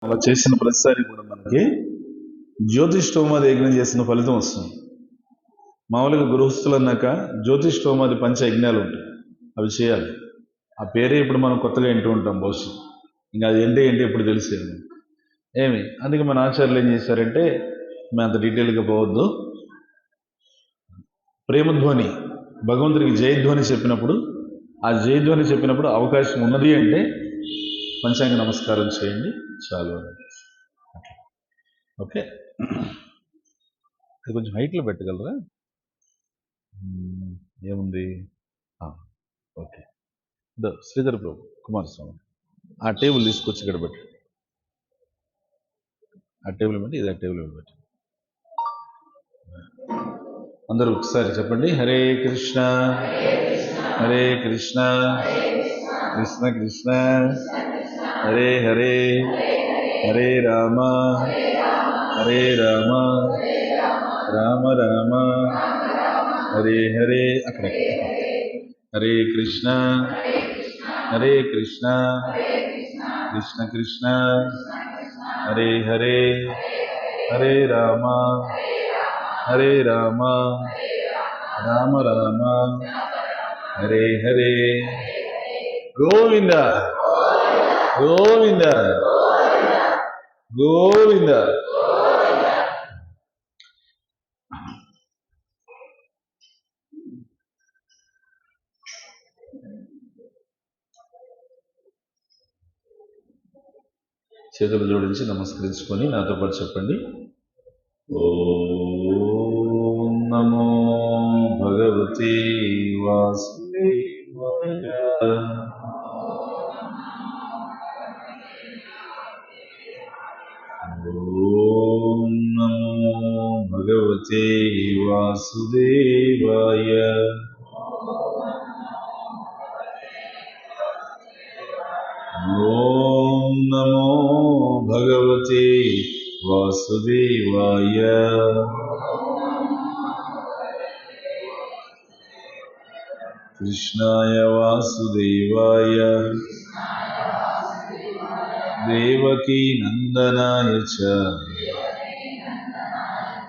అలా చేసిన ప్రతిసారి కూడా మనకి జ్యోతిష్ఠోమాది యజ్ఞం చేసిన ఫలితం వస్తుంది. మామూలుగా గృహస్థులు అన్నాక జ్యోతిష్ఠోమాది పంచ యజ్ఞాలు ఉంటాయి, అవి చేయాలి. ఆ పేరే ఇప్పుడు మనం కొత్తగా వింటూ ఉంటాం బహుశా. ఇంకా అది ఏంటి ఇప్పుడు తెలిసేది ఏమి. అందుకే మన ఆచార్యులు ఏం చేశారంటే, మేము అంత డీటెయిల్గా పోవద్దు, ప్రేమధ్వని భగవంతుడికి జయధ్వని చెప్పినప్పుడు, ఆ జయధ్వని చెప్పినప్పుడు అవకాశం ఉన్నది అంటే పంచాంగ నమస్కారం చేయండి చాలు. ఓకే, అది కొంచెం హైట్లో పెట్టగలరా? ఏముంది? ఓకే, శ్రీధర్ ప్రభు కుమారస్వామి ఆ టేబుల్ తీసుకొచ్చి ఇక్కడ పెట్టి, ఆ టేబుల్ పెట్టి, ఇది ఆ టేబుల్ పెట్టి. అందరూ ఒకసారి చెప్పండి, హరే కృష్ణ హరే కృష్ణ కృష్ణ కృష్ణ హరే హరే హరే రామ హరే రామ రామ రామ హరే హరే. అక్కడ హరే కృష్ణ హరే కృష్ణ కృష్ణ కృష్ణ హరే హరే హరే రామ హరే రామ రామ రామ హరే హరే. గోవింద గోవింద గోవింద. చేతులు జోడించి నమస్కరించుకొని నాతో పాటు చెప్పండి, ఓం నమో భగవతే వాసుదేవాయ. ఓం నమో భగవతే వాసుదేవాయ. ఓం నమో భగవతే వాసుదేవాయ. కృష్ణాయ వాసుదేవాయ దేవకీ నందనాయ చ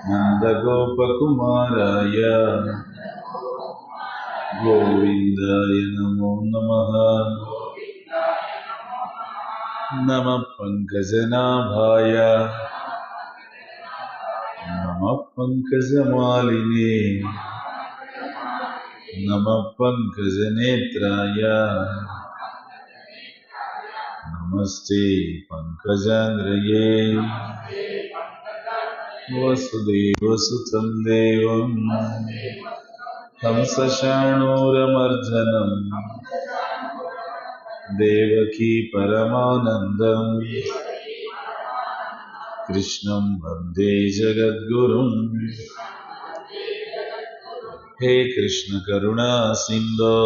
నందగోపకుమారాయ గోవిందాయ నమో నమః. నమః పంకజనాభాయ నమః పంకజమాలినే నమః పంకజనేత్రాయ నమస్తే పంకజాంగ్రయే. వసుదేవసుతం దేవం కంసశాణూరమర్దనం దేవకీ పరమానందం కృష్ణం వందే జగద్గురుం. హే కృష్ణ కరుణా సింధో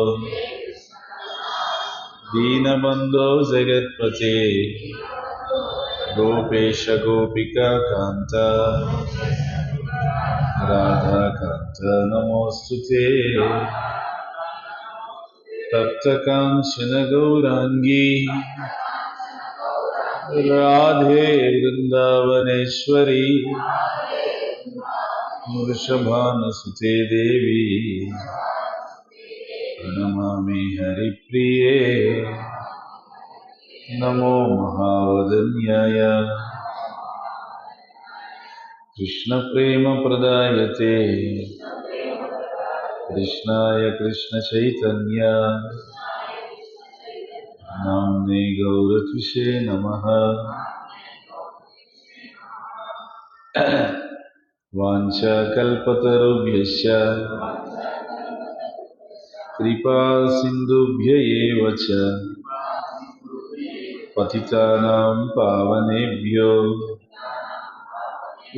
దీనబంధో జగత్పతే గోపేశ గోపికా కాంత రాధాకాంత నమోస్తుతే. తప్తకాంచన గౌరాంగీ రాధే వృందావనేశ్వరీ వృషభానుసుతే దేవి ప్రణమామి హరిప్రియే. నమో మహావదన్యాయ కృష్ణ ప్రేమ ప్రదాయతే కృష్ణాయ కృష్ణ చైతన్య నామ్నే గౌరత్విషే నమః. వాంఛాకల్పతరుభ్యశ్చ కృపా సింధుభ్య ఏవ చ పతితానాం పావనేభ్యో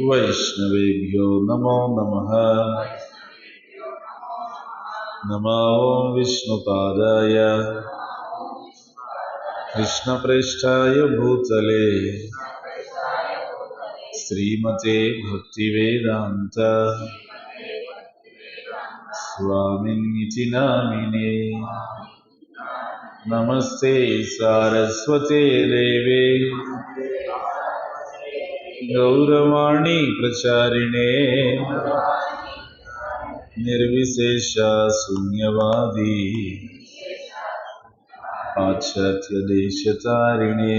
వైష్ణవేభ్యో నమో నమః. నమో విష్ణుపాదాయ కృష్ణప్రేష్ఠాయ భూతలే శ్రీమతే భక్తివేదాంత స్వామినితి నామినే. నమస్తే సారస్వతే దేవే గౌరవాణి ప్రచారిణే నిర్విశేష శూన్యవాది పాశ్చాత్య దేశతారిణే.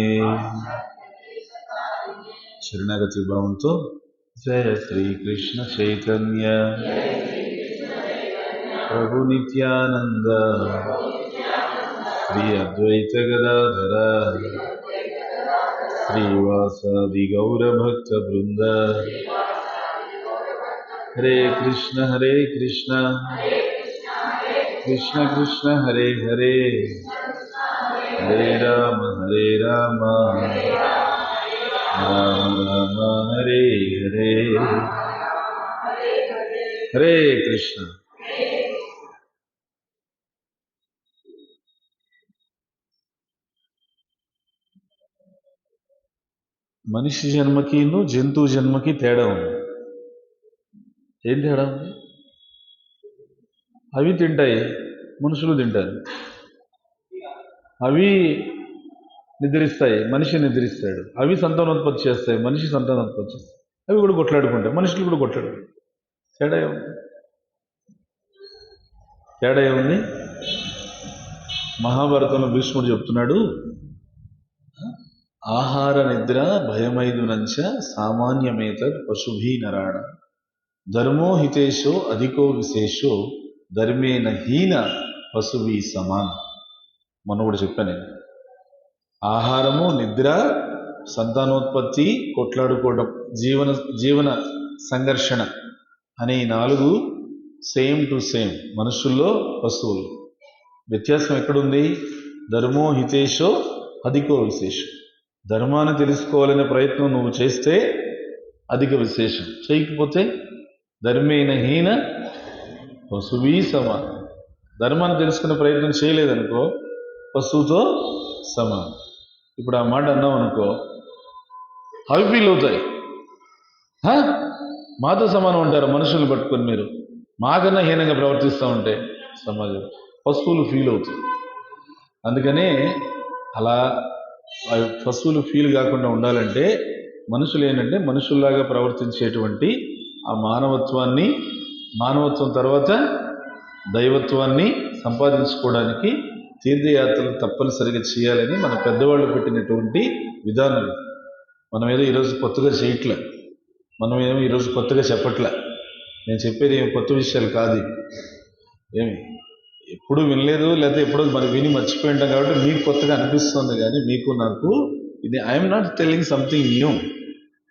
శరణాగతి భావంతో జయ శ్రీకృష్ణ చైతన్య ప్రభు నిత్యానంద శ్రీ అద్వైత గదాధర శ్రీవాసాది గౌరభక్త బృంద. హరే కృష్ణ కృష్ణ కృష్ణ హరే హరే, హరే రామ రామ రామ హరే హరే. హరే కృష్ణ. మనిషి జన్మకి జంతువు జన్మకి తేడా ఉంది. ఏం తేడా ఉంది? అవి తింటాయి, మనుషులు తింటారు. అవి నిద్రిస్తాయి, మనిషి నిద్రిస్తాడు. అవి సంతానోత్పత్తి చేస్తాయి, మనిషి సంతానోత్పత్తి చేస్తాయి. అవి కూడా కొట్లాడుకుంటాయి, మనుషులు కూడా కొట్లాడుకుంటాయి. తేడా ఏముంది? తేడా ఏముంది? మహాభారతంలో భీష్ముడు చెప్తున్నాడు, ఆహార నిద్ర భయమైదునంచ సామాన్యమేత పశుభీ నరాణ ధర్మో హితేశో అధికో విశేషో ధర్మేన హీన పశుభీ సమాన. మొన్న కూడా చెప్పాను నేను. ఆహారము, నిద్ర, సంతానోత్పత్తి, కొట్లాడుకోవడం, జీవన సంఘర్షణ అనే ఈ 4 సేమ్ టు సేమ్ మనుషుల్లో, పశువులు. వ్యత్యాసం ఎక్కడుంది? ధర్మో హితేశో అధికో విశేషం. ధర్మాన్ని తెలుసుకోవాలనే ప్రయత్నం నువ్వు చేస్తే అధిక విశేషం, చేయకపోతే ధర్మేన హీన పశువీ సమానం. ధర్మాన్ని తెలుసుకునే ప్రయత్నం చేయలేదనుకో పశువుతో సమానం. ఇప్పుడు ఆ మాట అన్నాం అనుకో, అవి ఫీల్ అవుతాయి. మాతో సమానం ఉంటారు మనుషులు పట్టుకొని, మీరు మాకన్నా హీనంగా ప్రవర్తిస్తూ ఉంటే సమాజం. పశువులు ఫీల్ అవుతాయి. అందుకనే అలా పశువులు ఫీల్ కాకుండా ఉండాలంటే మనుషులు ఏంటంటే మనుషుల్లాగా ప్రవర్తించేటువంటి ఆ మానవత్వం తర్వాత దైవత్వాన్ని సంపాదించుకోవడానికి తీర్థయాత్రలు తప్పనిసరిగా చేయాలని మన పెద్దవాళ్ళు పెట్టినటువంటి విధానం. మనం ఏదో ఈరోజు కొత్తగా చేయట్లే, మనం ఏమో ఈరోజు కొత్తగా చెప్పట్లే. నేను చెప్పేది ఏమి కొత్త విషయాలు కాదు. ఏమి ఎప్పుడు వినలేదు, లేకపోతే ఎప్పుడో మనం విని మర్చిపోయి ఉంటాం కాబట్టి మీకు కొత్తగా అనిపిస్తుంది. కానీ మీకు నాకు ఇది I'm not telling something new.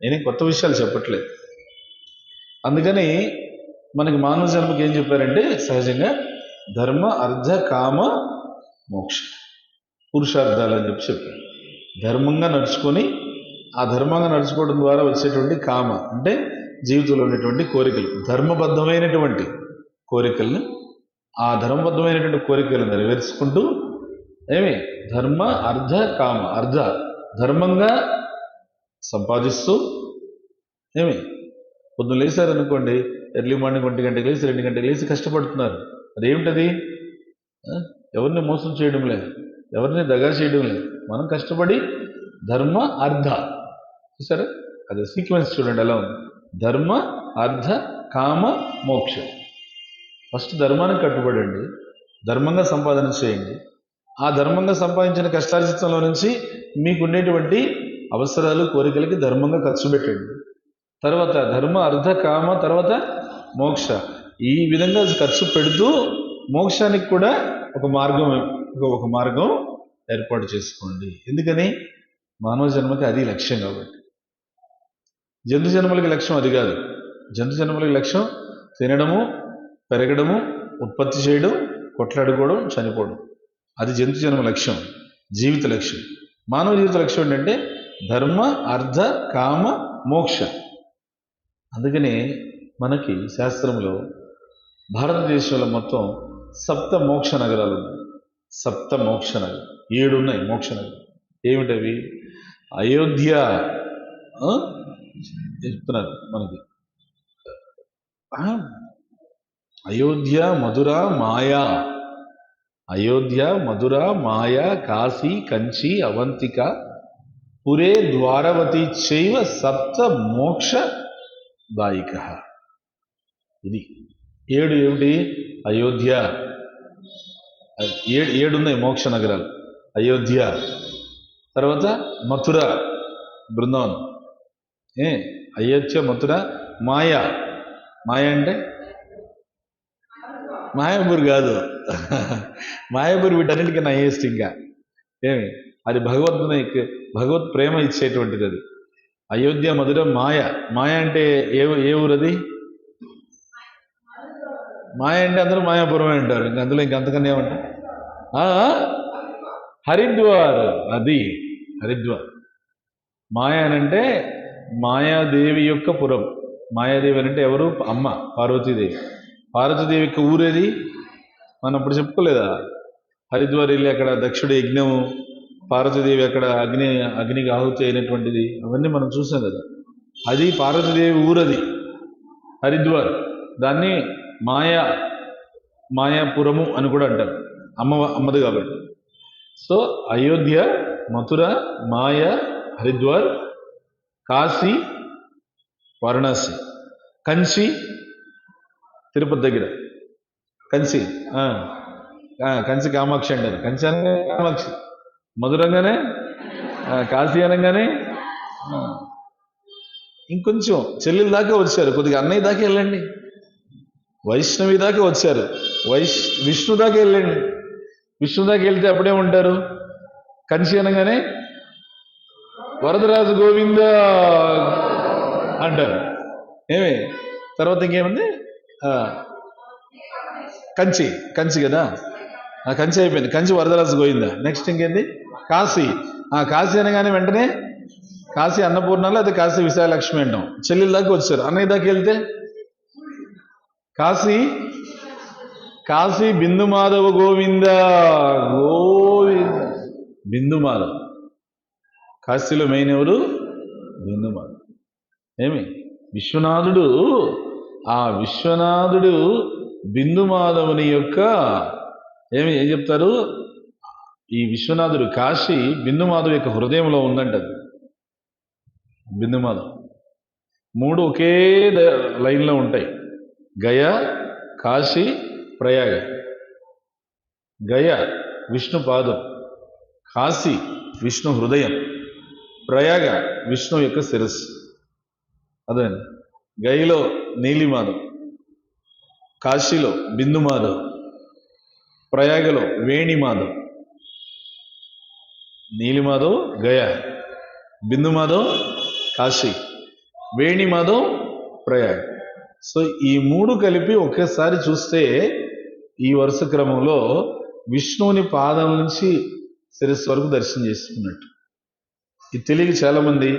నేనే కొత్త విషయాలు చెప్పట్లేదు. అందుకని మనకి మానవ జన్మకి ఏం చెప్పారంటే సహజంగా ధర్మ, అర్థ, కామ, మోక్ష పురుషార్థాలు అని చెప్పారు. ధర్మంగా నడుచుకొని, ఆ ధర్మంగా నడుచుకోవడం ద్వారా వచ్చేటువంటి కామ అంటే జీవితంలో ఉన్నటువంటి కోరికలు, ధర్మబద్ధమైనటువంటి కోరికలను, ఆ ధర్మబద్ధమైనటువంటి కోరికలను నెరవేర్చుకుంటూ ధర్మ, అర్థ, కామ. అర్థ ధర్మంగా సంపాదిస్తూ పొద్దున్న లేచారనుకోండి, ఎర్లీ మార్నింగ్ 1 గంటకి లేచి 2 గంటకి లేచి కష్టపడుతున్నారు. అదేమిటది? ఎవరిని మోసం చేయడం లేదు, ఎవరిని దగా చేయడం లేదు. మనం కష్టపడి ధర్మ, అర్థ. చూసారా? అదే సీక్వెన్స్ చూడండి ఎలా ఉంది. ధర్మ, అర్థ, కామ, మోక్ష. ఫస్ట్ ధర్మానికి కట్టుబడండి, ధర్మంగా సంపాదన చేయండి. ఆ ధర్మంగా సంపాదించిన కష్టార్జితంలో నుంచి మీకు ఉండేటువంటి అవసరాలు, కోరికలకి ధర్మంగా ఖర్చు పెట్టండి. తర్వాత ధర్మ, అర్థ, కామ, తర్వాత మోక్ష. ఈ విధంగా ఖర్చు పెడుతూ మోక్షానికి కూడా ఒక మార్గం ఏర్పాటు చేసుకోండి. ఎందుకని? మానవ జన్మకి అది లక్ష్యం కాబట్టి. జంతు జన్మలకి లక్ష్యం అది కాదు. జంతు జన్మలకి లక్ష్యం తినడము, పెరగడము, ఉత్పత్తి చేయడం, కొట్లాడుకోవడం, చనిపోవడం. అది జంతు జన్మ లక్ష్యం, జీవిత లక్ష్యం. మానవ జీవిత లక్ష్యం ఏంటంటే ధర్మ, అర్థ, కామ, మోక్ష. అందుకని మనకి శాస్త్రంలో భారతదేశంలో మొత్తం 7 మోక్ష నగరాలు ఉన్నాయి. 7 మోక్ష నగరాలు, 7 ఉన్నాయి మోక్ష నగరాలు. ఏమిటవి? అయోధ్య చెప్తున్నారు మనకి. అయోధ్య, మధుర, మాయా. అయోధ్య, మధుర, మాయా, కాశీ, కంచి, అవంతిక, పురే ద్వారవతి చైవ సప్త మోక్ష దాయిక. ఇది 7 ఏమిటి? అయోధ్య, 7 ఉన్నాయి మోక్ష నగరాలు. అయోధ్య, తర్వాత మథుర, బృందావనం, అయోధ్య, మథుర, మాయా. మాయా అంటే మాయాపూర్ కాదు, మాయాపూర్ వీటన్నిటికన్నా హైయెస్ట్. ఇంకా అది భగవత్ ప్రేమ ఇచ్చేటువంటిది అది. అయోధ్య, మధుర, మాయ. మాయ అంటే ఏ ఊరది? మాయ అంటే అందరూ మాయాపురమే అంటారు. అందులో ఇంకంతకన్నా ఏమంటారు? హరిద్వార్. అది హరిద్వార్. మాయ అనంటే మాయాదేవి యొక్క పురం. మాయాదేవి అంటే ఎవరు? అమ్మ పార్వతీదేవి. పార్వతీదేవి యొక్క ఊరేది? మనం ఇప్పుడు చెప్పుకోలేదా? హరిద్వార్ వెళ్ళి అక్కడ దక్షుడి యజ్ఞము, పార్వతీదేవి అక్కడ అగ్నికి ఆహుతి అయినటువంటిది, అవన్నీ మనం చూసాం కదా. అది పార్వతీదేవి ఊరది హరిద్వార్. దాన్ని మాయాపురము అని కూడా అంటారు, అమ్మది కాబట్టి. సో అయోధ్య, మథుర, మాయ, హరిద్వార్, కాశీ, వారణాసి, కంచి, తిరుపతి దగ్గర కంచి. కంచి కామాక్షి అంటారు. కంచి అనగానే కామాక్షి, మధురంగానే కాశీ అనగానే. ఇంకొంచెం చెల్లెల దాకా వచ్చారు, కొద్దిగా అన్నయ్య దాకా వెళ్ళండి, వైష్ణవి దాకా వచ్చారు, విష్ణు దాకా వెళ్ళండి. విష్ణు దాకా వెళ్తే అప్పుడే ఉంటారు. కంచి అనగానే వరదరాజు గోవింద అంటారు. తర్వాత ఇంకేముంది? కంచి కదా, కంచి అయిపోయింది. కంచి వరదరాజు గోవింద. నెక్స్ట్ ఇంకేంది? కాశీ. కాశీ అనగానే వెంటనే కాశీ అన్నపూర్ణలో, అది కాశీ విశాలక్ష్మి అంటాం. చెల్లెల దాకా వచ్చారు. అన్నయ్య దాకా వెళ్తే కాశీ బిందు మాధవ గోవింద గోవింద. బిందు మాధవ్ కాశీలో మెయిన్ ఎవరు? బిందు మాధవ్. విశ్వనాథుడు. ఆ విశ్వనాథుడు బిందు మాధవుని యొక్క ఏం చెప్తారు? ఈ విశ్వనాథుడు కాశీ బిందు మాధవ్ యొక్క హృదయంలో ఉందంటది. బిందు మాధవ్ 3 ఒకే లైన్లో ఉంటాయి. గయా, కాశీ, ప్రయాగ. గయ విష్ణు పాదం, కాశీ విష్ణు హృదయం, ప్రయాగ విష్ణు యొక్క శిరస్సు. అదే గయలో నీలిమాధవ్, కాశీలో బిందు మాధవ్, ప్రయాగలో వేణిమాధవ్. నీలిమాధవ్ గయ, బిందు మాధవ్ కాశీ, వేణిమాధవ్ ప్రయాగ్. సో ఈ 3 కలిపి ఒకేసారి చూస్తే ఈ వరుస క్రమంలో విష్ణువుని పాదం నుంచి శిరస్సు వరకు దర్శనం చేసుకున్నట్టు. ఇది తెలియక చాలా మంది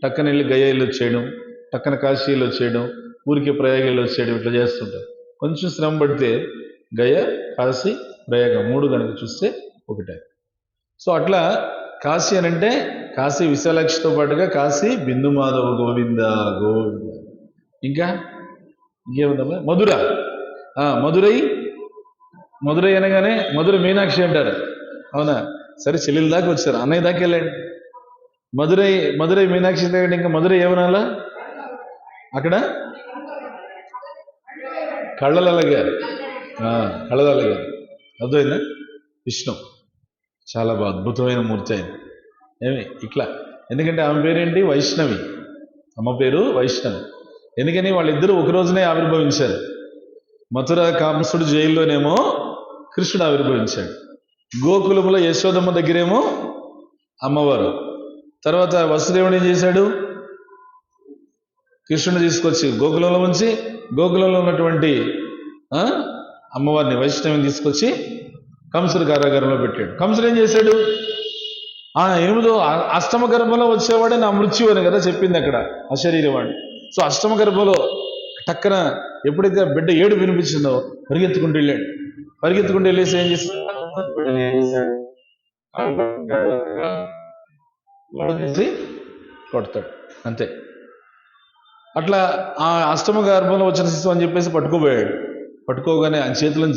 టక్కన వెళ్ళి గయలో వచ్చేయడం, టక్కన కాశీలో వచ్చేయడం, ఊరికి ప్రయాగలో వచ్చేయడం, ఇట్లా చేస్తుంటారు. కొంచెం శ్రమ పడితే గయ, కాశీ, ప్రయాగ 3 కనుక చూస్తే ఒకటే. సో అట్లా కాశీ అనంటే కాశీ విశాలాక్షితో పాటుగా కాశీ బిందు మాధవ గోవింద గోవింద. ఇంకా ఇంకేముందమ్మా? మధురై అనగానే మధుర మీనాక్షి అంటారు. అవునా? సరే, చెల్లెల దాకా వచ్చారు, అన్నయ్య దాకా వెళ్ళండి. మధురై మీనాక్షి దగ్గర ఇంకా మధురై ఏమనాలా? అక్కడ కళ్ళలగారు. కళ్ళలగారు అర్థమైందా? విష్ణు చాలా అద్భుతమైన మూర్తి ఆయన. ఇట్లా. ఎందుకంటే ఆమె పేరేంటి? వైష్ణవి. అమ్మ పేరు వైష్ణవి. ఎందుకని? వాళ్ళిద్దరూ ఒక రోజునే ఆవిర్భవించారు. మథుర కామసుడు జైల్లోనేమో కృష్ణుడు ఆవిర్భవించాడు. గోకులంలో యశోదమ్మ దగ్గరేమో అమ్మవారు. తర్వాత వసుదేవుడు ఏం చేశాడు? కృష్ణుని తీసుకొచ్చి గోకులంలో ఉంచి, గోకులంలో ఉన్నటువంటి అమ్మవారిని వైష్ణవిని తీసుకొచ్చి కంసుడు కారాగారంలో పెట్టాడు. కంసుడు ఏం చేశాడు? 8వ అష్టమ గర్భంలో వచ్చేవాడే నా మృత్యు అని కదా చెప్పింది అక్కడ అశరీరవాణి. సో అష్టమ గర్భంలో టక్కన ఎప్పుడైతే బిడ్డ ఏడు వినిపించిందో పరిగెత్తుకుంటూ వెళ్ళాడు. పరిగెత్తుకుంటూ వెళ్ళేసి ఏం చేస్తాడు? కొడతాడు, అంతే. అట్లా ఆ అష్టమ గర్భంలో వచ్చిన శిశువు అని చెప్పేసి పట్టుకోబోయాడు. పట్టుకోగానే ఆ చేతులను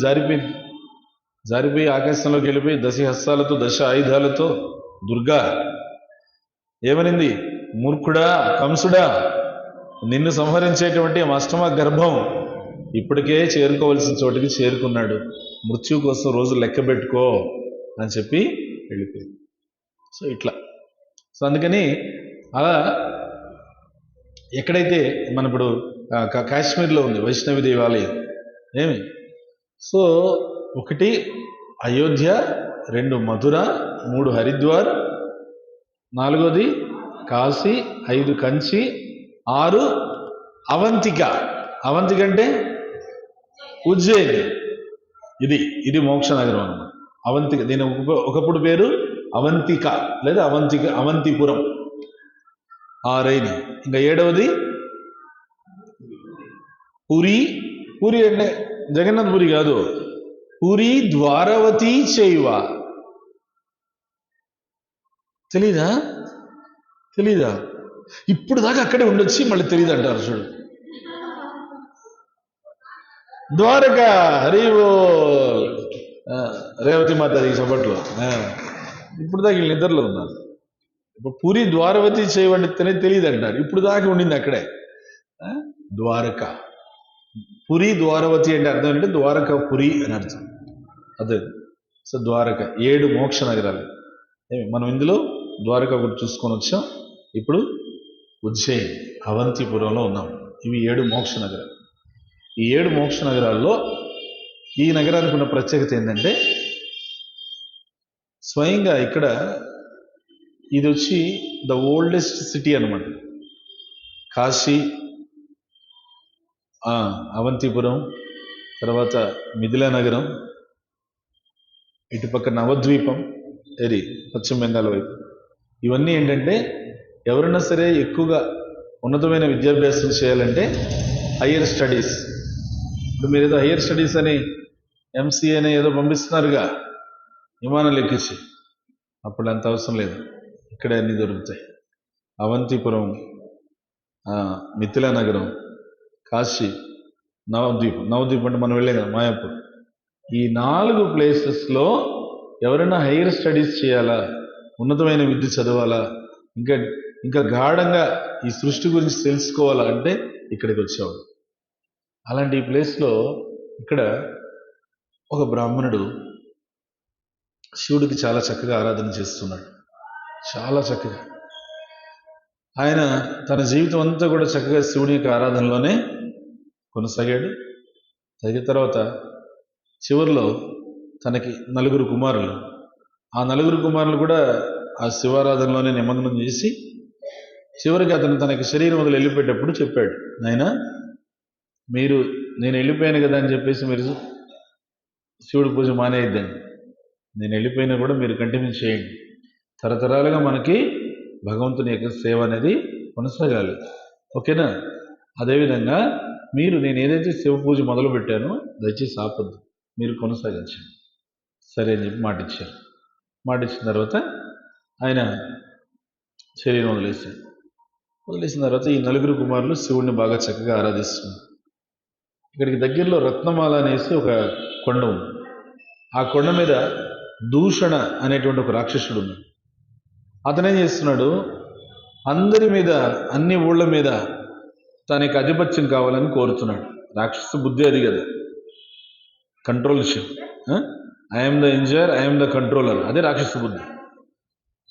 జారిపోయి ఆకాశంలోకి వెళ్ళిపోయి 10 హస్తాలతో 10 ఆయుధాలతో దుర్గా ఏమనింది? మూర్ఖుడా, కంసుడా, నిన్ను సంహరించేటువంటి అష్టమ గర్భం ఇప్పటికే చేరుకోవలసిన చోటికి చేరుకున్నాడు, మృత్యు కోసం రోజు లెక్క పెట్టుకో అని చెప్పి వెళ్ళిపోయింది. సో ఇట్లా. సో అందుకని అలా ఎక్కడైతే మన ఇప్పుడు కాశ్మీర్లో ఉంది వైష్ణవి దేవాలయం ఏమి. సో 1 అయోధ్య, 2 మధుర, 3 హరిద్వార్, 4ది కాశీ, 5 కంచి, 6 అవంతిక. అవంతిక అంటే ఉజ్జయిని. ఇది మోక్ష నగరం అన్నమాట. అవంతిక, దీని ఒకప్పుడు పేరు అవంతిక లేదా అవంతిపురం. 6 ఇంకా 7వది పురి. పురి అంటే జగన్నాథ్ పురి కాదు, పురి ద్వారవతి చైవ. తెలీదా? ఇప్పుడు దాకా అక్కడే ఉండొచ్చి మళ్ళీ తెలియదు అంటారు చూడు. ద్వారకా, హరివో రేవతి మాతాకి సపట్లో. ఇప్పుడు దాకా వీళ్ళు నిద్రలో ఉన్నారు. ఇప్పుడు పురి ద్వారవతి చేయబడితేనే తెలియదు అంటారు. ఇప్పుడు దాకా ఉండింది అక్కడే. ద్వారక, పురి ద్వారవతి అంటే అర్థం ఏంటంటే ద్వారక పురి అని అర్థం. అదే. సో ద్వారక 7 మోక్ష నగరాలు. మనం ఇందులో ద్వారక ఒకటి చూసుకొని వచ్చాం. ఇప్పుడు ఉజ్జయిని, అవంతిపురంలో ఉన్నాం. ఇవి 7 మోక్ష నగరాలు. ఈ 7 మోక్ష నగరాల్లో ఈ నగరానికి ఉన్న ప్రత్యేకత ఏంటంటే స్వయంగా ఇక్కడ ఇది వచ్చి ద ఓల్డెస్ట్ సిటీ అన్నమాట. కాశీ, అవంతిపురం, తర్వాత మిథిలా నగరం, ఇటుపక్క నవద్వీపం, పశ్చిమ బెంగాల్ వైపు. ఇవన్నీ ఏంటంటే ఎవరైనా సరే ఎక్కువగా ఉన్నతమైన విద్యాభ్యాసం చేయాలంటే హయ్యర్ స్టడీస్. ఇప్పుడు మీరు ఏదో హయ్యర్ స్టడీస్ అని ఎంసీఏ అని ఏదో పంపిస్తున్నారుగా విమానాలు ఎక్కించి, అప్పుడు అంత అవసరం లేదు. ఇక్కడే అన్నీ దొరుకుతాయి. అవంతిపురం, మిథిలా నగరం, కాశీ, నవద్వీపం అంటే మనం వెళ్ళే కదా మాయాపూర్. ఈ 4 ప్లేసెస్లో ఎవరైనా హైయర్ స్టడీస్ చేయాలా, ఉన్నతమైన విద్య చదవాలా, ఇంకా గాఢంగా ఈ సృష్టి గురించి తెలుసుకోవాలా అంటే ఇక్కడికి వచ్చేవాడు. అలాంటి ఈ ప్లేస్లో ఇక్కడ ఒక బ్రాహ్మణుడు శివుడికి చాలా చక్కగా ఆరాధన చేస్తున్నాడు. చాలా చక్కగా ఆయన తన జీవితం అంతా కూడా చక్కగా శివుడి యొక్క ఆరాధనలోనే కొనసాగాడు. తగిన తర్వాత చివరిలో తనకి 4 కుమారులు. ఆ 4 కుమారులు కూడా ఆ శివారాధనలోనే నిమగ్నం చేసి చివరికి అతను తనకి శరీరం వదిలి వెళ్ళిపోయేటప్పుడు చెప్పాడు, నాయనా నేను వెళ్ళిపోయాను కదా అని చెప్పేసి మీరు శివుడి పూజ మానేయద్దండి. నేను వెళ్ళిపోయినా కూడా మీరు కంటిన్యూ చేయండి. తరతరాలుగా మనకి భగవంతుని యొక్క సేవ అనేది కొనసాగాలి. ఓకేనా? అదేవిధంగా నేను ఏదైతే శివ పూజ మొదలు పెట్టానో దయచేసి ఆపొద్దు, మీరు కొనసాగించండి. సరే అని చెప్పి మాటిచ్చారు. మాటిచ్చిన తర్వాత ఆయన శరీరం వదిలేసిన తర్వాత ఈ 4 కుమారులు శివుడిని బాగా చక్కగా ఆరాధిస్తున్నారు. ఇక్కడికి దగ్గరలో రత్నమాల అనేసి ఒక కొండ ఉంది. ఆ కొండ మీద దూషణ అనేటువంటి ఒక రాక్షసుడు ఉన్నాడు. అతనేం చేస్తున్నాడు, అందరి మీద, అన్ని ఊళ్ళ మీద తనకి ఆధిపత్యం కావాలని కోరుతున్నాడు. రాక్షస బుద్ధి అది కదా, controlship. I'm the enjoyer, I'm the controller. అదే రాక్షస బుద్ధి.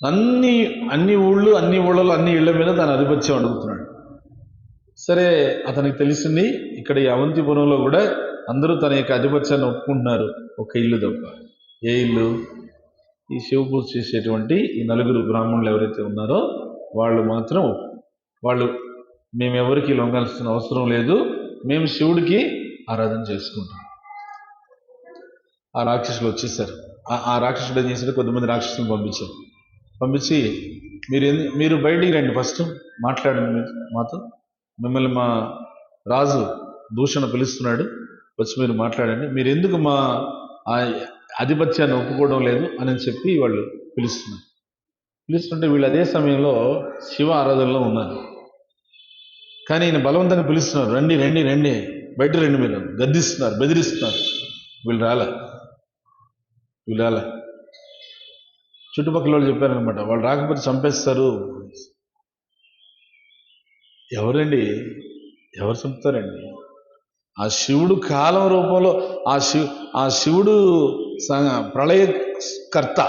అన్ని ఊళ్ళలో అన్ని ఇళ్ల మీద తన ఆధిపత్యం అడుగుతున్నాడు. సరే, అతనికి తెలిసింది ఇక్కడ ఈ అవంతిపురంలో కూడా అందరూ తన యొక్క ఆధిపత్యాన్ని ఒప్పుకుంటున్నారు, ఒక ఇల్లు తప్ప. ఏ ఇల్లు? ఈ శివ పూజ చేసేటువంటి ఈ 4 బ్రాహ్మణులు ఎవరైతే ఉన్నారో వాళ్ళు మాత్రం మేము ఎవరికి లొంగాల్సిన అవసరం లేదు, మేము శివుడికి ఆరాధన చేసుకుంటాం. ఆ రాక్షసులు వచ్చేసారు. ఆ రాక్షసుడు ఏం చేశారు, కొద్దిమంది రాక్షసులను పంపించి మీరు బయటికి రండి, ఫస్ట్ మాట్లాడండి మాతో, మిమ్మల్ని మా రాజు దూషణ పిలుస్తున్నాడు, వచ్చి మీరు మాట్లాడండి, మీరు ఎందుకు మా ఆధిపత్యాన్ని ఒప్పుకోవడం లేదు అని చెప్పి వాళ్ళు పిలుస్తుంటే వీళ్ళు అదే సమయంలో శివ ఆరాధనలో ఉన్నారు. కానీ ఈయన బలవంతంగా పిలుస్తున్నారు, రండి రండి రండి, బయట రండి, మీరు గద్దిస్తున్నారు, బెదిరిస్తున్నారు. వీళ్ళు రాలే. చుట్టుపక్కల వాళ్ళు చెప్పారనమాట, వాళ్ళు రాకపోతే చంపేస్తారు. ఎవరండి? ఎవరు చెప్తారండి? ఆ శివుడు కాలం రూపంలో ఆ శివుడు ప్రళయకర్త,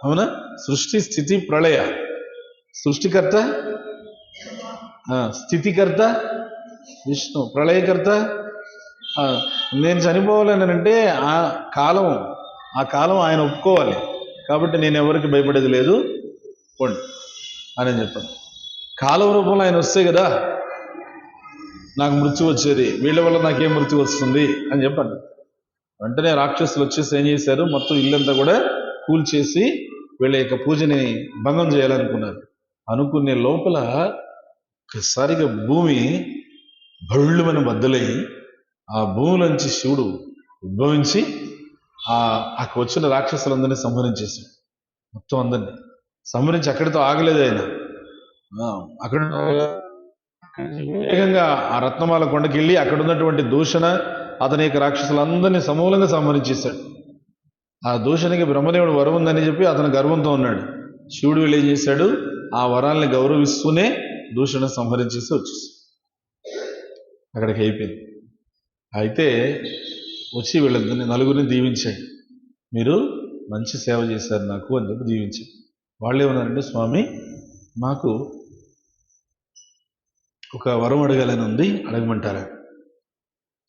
అవునా? సృష్టి స్థితి ప్రళయ సృష్టికర్త, స్థితికర్త విష్ణు, ప్రళయకర్త. నేను చనిపోవాలనంటే ఆ కాలం ఆయన ఒప్పుకోవాలి. కాబట్టి నేను ఎవరికి భయపడేది లేదు, పోండి అని చెప్పాను. కాలం రూపంలో ఆయన వస్తే కదా నాకు మృత్యు వచ్చేది, వీళ్ళ వల్ల నాకేం మృత్యు వస్తుంది అని చెప్పండి. వెంటనే రాక్షసులు వచ్చేసి ఏం చేశారు, మొత్తం ఇల్లంతా కూడా కూల్చేసి వీళ్ళ యొక్క పూజని భంగం చేయాలనుకున్నారు. అనుకునే లోపల ఒక్కసారిగా భూమి భళ్ళుమని బద్దలై ఆ భూమిలోంచి శివుడు ఉద్భవించి అక్కడ వచ్చిన రాక్షసులందరినీ సంహరించేశాడు. మొత్తం అందరినీ సంహరించి అక్కడితో ఆగలేదు ఆయన. అక్కడ వేగంగా ఆ రత్నమాల కొండకి వెళ్ళి అక్కడ ఉన్నటువంటి దూషణ అతని యొక్క రాక్షసులందరినీ సమూలంగా సంహరించేశాడు. ఆ దూషణకి బ్రహ్మదేవుడు వరం ఉందని చెప్పి అతను గర్వంతో ఉన్నాడు. శివుడు వీళ్ళు ఏం చేశాడు, ఆ వరాల్ని గౌరవిస్తూనే దూషణ సంహరించేసి వచ్చేసి అక్కడికి అయిపోయింది. అయితే వచ్చి వీళ్ళందరినీ నలుగురిని దీవించాడు. మీరు మంచి సేవ చేశారు నాకు అని చెప్పి దీవించాడు. వాళ్ళు ఏమన్నారంటే, స్వామి మాకు ఒక వరం అడగాలని ఉంది, అడగమంటారా?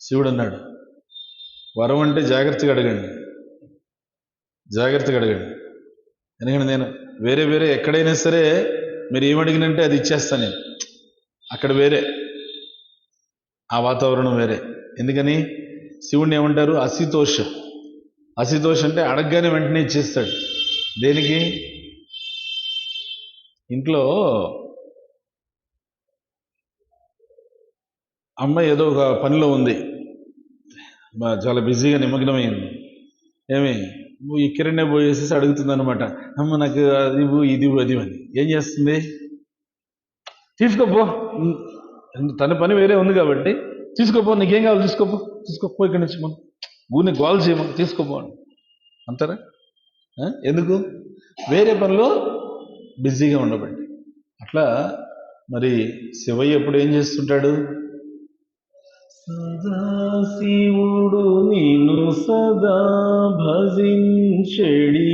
శివుడు అన్నాడు, వరం అంటే జాగ్రత్తగా అడగండి, జాగ్రత్తగా అడగండి. ఎందుకంటే నేను వేరే ఎక్కడైనా సరే మీరు ఏమడిగినంటే అది ఇచ్చేస్తాను నేను. అక్కడ వేరే, ఆ వాతావరణం వేరే. ఎందుకని? శివుడిని ఏమంటారు? అసితోష. అసితోష అంటే అడగగానే వెంటనే ఇచ్చేస్తాడు. దేనికి? ఇంట్లో అమ్మాయి ఏదో ఒక పనిలో ఉంది, చాలా బిజీగా నిమగ్నమైంది. ఏమి ఈ కిరణే పోయేసేసి అడుగుతుంది అనమాట, అమ్మ నాకు అది ఇది అది అని. ఏం చేస్తుంది? తీసుకోపో, తన పని వేరే ఉంది కాబట్టి తీసుకోపో, నీకేం కావాలి తీసుకోపో ఇక్కడి నుంచి, మనం ఊరిని గోల్ చేయమని తీసుకోపో అంటారా? ఎందుకు? వేరే పనిలో బిజీగా ఉండబట్టి. అట్లా మరి శివయ్య ఎప్పుడు ఏం చేస్తుంటాడు? సదాశివుడు నిన్ను సదా భజించెడి,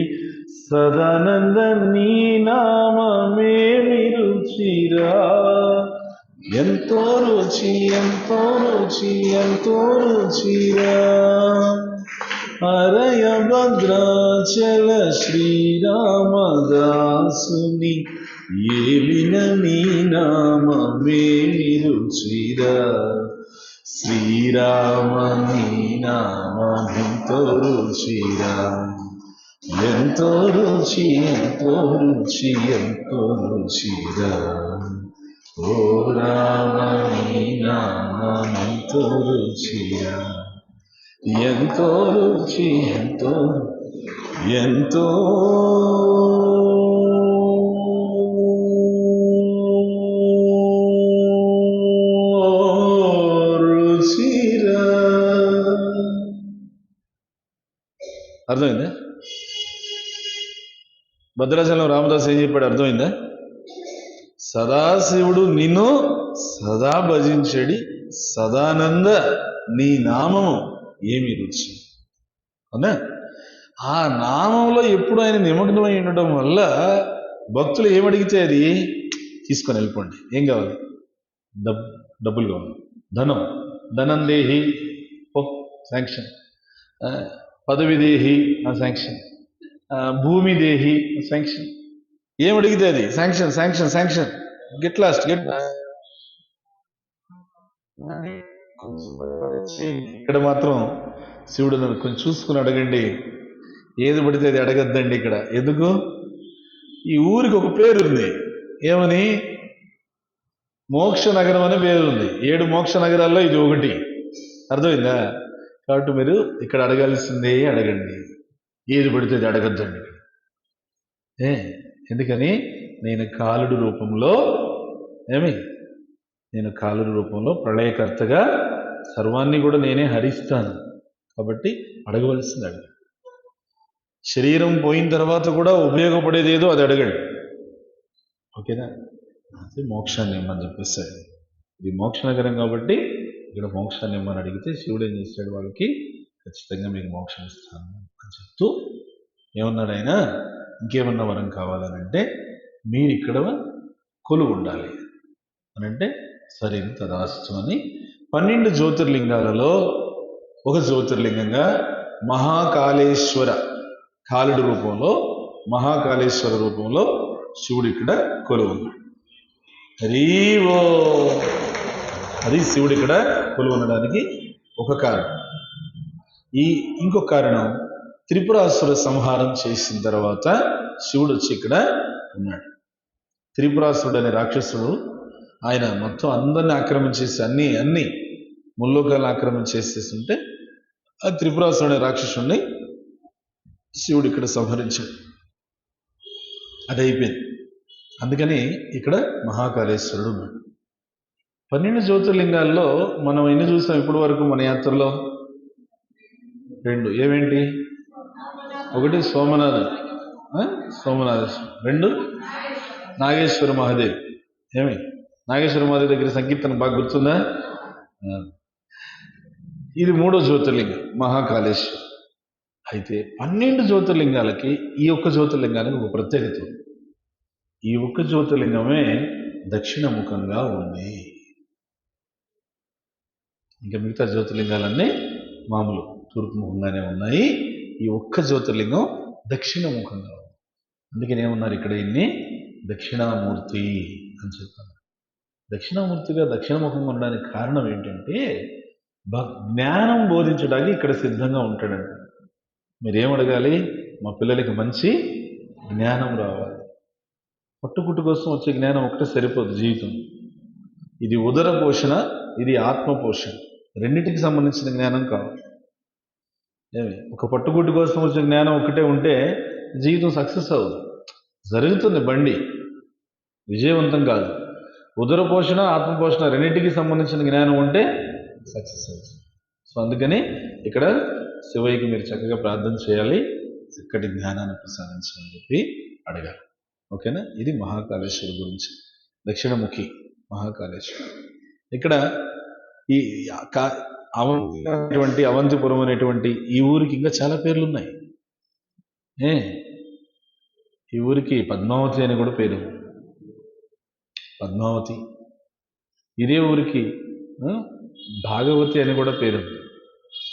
సదానంద నీ నామమేమి రుచిరా. ఎంతో రుచి ఎంతో రుచి ఎంతో రుచిరా. హరయ భద్రాచల శ్రీరామదాసుని ఏలిన నీ నామమేమి రుచిరా. శ్రీరామ నీ నామమెంతో రుచిరా. ఎంతో రుచి ఎంతో రుచి ఎంతో రుచిరా. ఓ రామ నీ నామమెంతో రుచిరా. ఎంతో రుచి ఎంతో ఎంతో రుచిరా. అర్థమైందా? భద్రాచలం రామదాస్ ఏం చెప్పాడు? అర్థమైందా? సదాశివుడు నిన్ను సదా భజించడి, సదానంద నీ నామము ఏమి రుచి. అవునా? ఆ నామంలో ఎప్పుడు ఆయన నిమగ్నమై ఉండడం వల్ల భక్తులు ఏమడిగితే అది తీసుకొని వెళ్ళిపోండి. ఏం కావాలి? డబ్బులు కావాలి, ధనం దేహి, శాంక్షన్. పదవి దేహి, శాంక్షన్. భూమి దేహి, శాంక్షన్. ఏమడిగితే అది sanction sanction sanction. Get lost ఇక్కడ మాత్రం శివుడు నన్ను కొంచెం చూసుకుని అడగండి, ఏది పడితే అది అడగద్దండి ఇక్కడ. ఎందుకు? ఈ ఊరికి ఒక పేరుంది, ఏమని? మోక్ష నగరం అనే పేరుంది. 7 మోక్ష నగరాల్లో ఇది ఒకటి. అర్థమైందా? కాబట్టి మీరు ఇక్కడ అడగాల్సిందే అడగండి, ఏది పడితే అది అడగద్దండి. ఎందుకని? నేను కాలుడు రూపంలో నేను కాలుడు రూపంలో ప్రళయకర్తగా సర్వాన్ని కూడా నేనే హరిస్తాను. కాబట్టి అడగవలసింది అడగండి. శరీరం పోయిన తర్వాత కూడా ఉపయోగపడేది ఏదో అది అడగండి. ఓకేనా? మోక్షాన్ని ఇమ్మని చెప్పేసాడు. ఇది మోక్షనగరం కాబట్టి ఇక్కడ మోక్షాన్ని ఇమ్మని అడిగితే శివుడు ఏం చేశాడు, వాళ్ళకి ఖచ్చితంగా మీకు మోక్షం ఇస్తాను అని చెప్తూ ఏమన్నాడు ఆయన, ఇంకేమన్నా వరం కావాలనంటే మీరు ఇక్కడ కొలువు ఉండాలి అని అంటే సరే తదాస్తు అని 12 జ్యోతిర్లింగాలలో ఒక జ్యోతిర్లింగంగా మహాకాళేశ్వర, కాలుడి రూపంలో మహాకాళేశ్వర రూపంలో శివుడు ఇక్కడ కొలువు. హరివో, అది శివుడు ఇక్కడ కొలువు ఉండడానికి ఒక కారణం. ఇంకొక కారణం, త్రిపురాసుర సంహారం చేసిన తర్వాత శివుడు వచ్చి ఇక్కడ ఉన్నాడు. త్రిపురాసురుడు అనే రాక్షసుడు ఆయన మొత్తం అందరిని ఆక్రమించేసి అన్ని ముల్లోకాలను ఆక్రమించేసేస్తుంటే ఆ త్రిపురాసురుడు అనే రాక్షసుడిని శివుడు ఇక్కడ సంహరించాడు. అది అయిపోయింది. అందుకని ఇక్కడ మహాకాళేశ్వరుడు ఉన్నాడు. 12 జ్యోతిర్లింగాల్లో మనం ఎన్ని చూసాం ఇప్పటి వరకు మన యాత్రలో? 2. ఏమేంటి? ఒకటి సోమనాథ, 2 నాగేశ్వర మహాదేవ్. ఏమి నాగేశ్వర మహాదేవ్ దగ్గర సంకీర్తన బాగా గుర్తుందా? ఇది 3వ జ్యోతిర్లింగం మహాకాళేశ్వరం. అయితే 12 జ్యోతిర్లింగాలకి ఈ ఒక్క జ్యోతిర్లింగానికి ఒక ప్రత్యేకత ఉంది. ఈ ఒక్క జ్యోతిర్లింగమే దక్షిణముఖంగా ఉంది. ఇంకా మిగతా జ్యోతిర్లింగాలన్నీ మామూలు తూర్పుముఖంగానే ఉన్నాయి. ఈ ఒక్క జ్యోతిర్లింగం దక్షిణముఖంగా ఉంది. అందుకని ఏమన్నారు ఇక్కడ ఇన్ని దక్షిణామూర్తి అని చెప్పారు. దక్షిణామూర్తిగా దక్షిణముఖంగా ఉండడానికి కారణం ఏంటంటే జ్ఞానం బోధించడానికి ఇక్కడ సిద్ధంగా ఉంటాడంట. మీరేమడగాలి? మా పిల్లలకి మంచి జ్ఞానం రావాలి. పట్టుకుట్టు కోసం వచ్చే జ్ఞానం ఒకటే సరిపోదు జీవితం. ఇది ఉదర పోషణ, ఇది ఆత్మ పోషణ, రెండింటికి సంబంధించిన జ్ఞానం కావాలి. ఒక పట్టుకుట్టు కోసం వచ్చే జ్ఞానం ఒకటే ఉంటే జీవితం సక్సెస్ అవ్వదు, జరుగుతుంది బండి, విజయవంతం కాదు. ఉదర పోషణ, ఆత్మ పోషణ రెండింటికి సంబంధించిన జ్ఞానం ఉంటే సక్సెస్ అవుతుంది. సో అందుకని ఇక్కడ శివయ్యకి మీరు చక్కగా ప్రార్థన చేయాలి, చక్కటి జ్ఞానాన్ని ప్రసాదించాలని చెప్పి అడగాలి. ఓకేనా? ఇది మహాకాళేశ్వరు గురించి, దక్షిణముఖి మహాకాళేశ్వరు. ఇక్కడ ఈ అవంతిపురం అనేటువంటి ఈ ఊరికి ఇంకా చాలా పేర్లు ఉన్నాయి. ఈ ఊరికి పద్మావతి అని కూడా పేరు. పద్మావతి. ఇదే ఊరికి భాగవతి అని కూడా పేరు.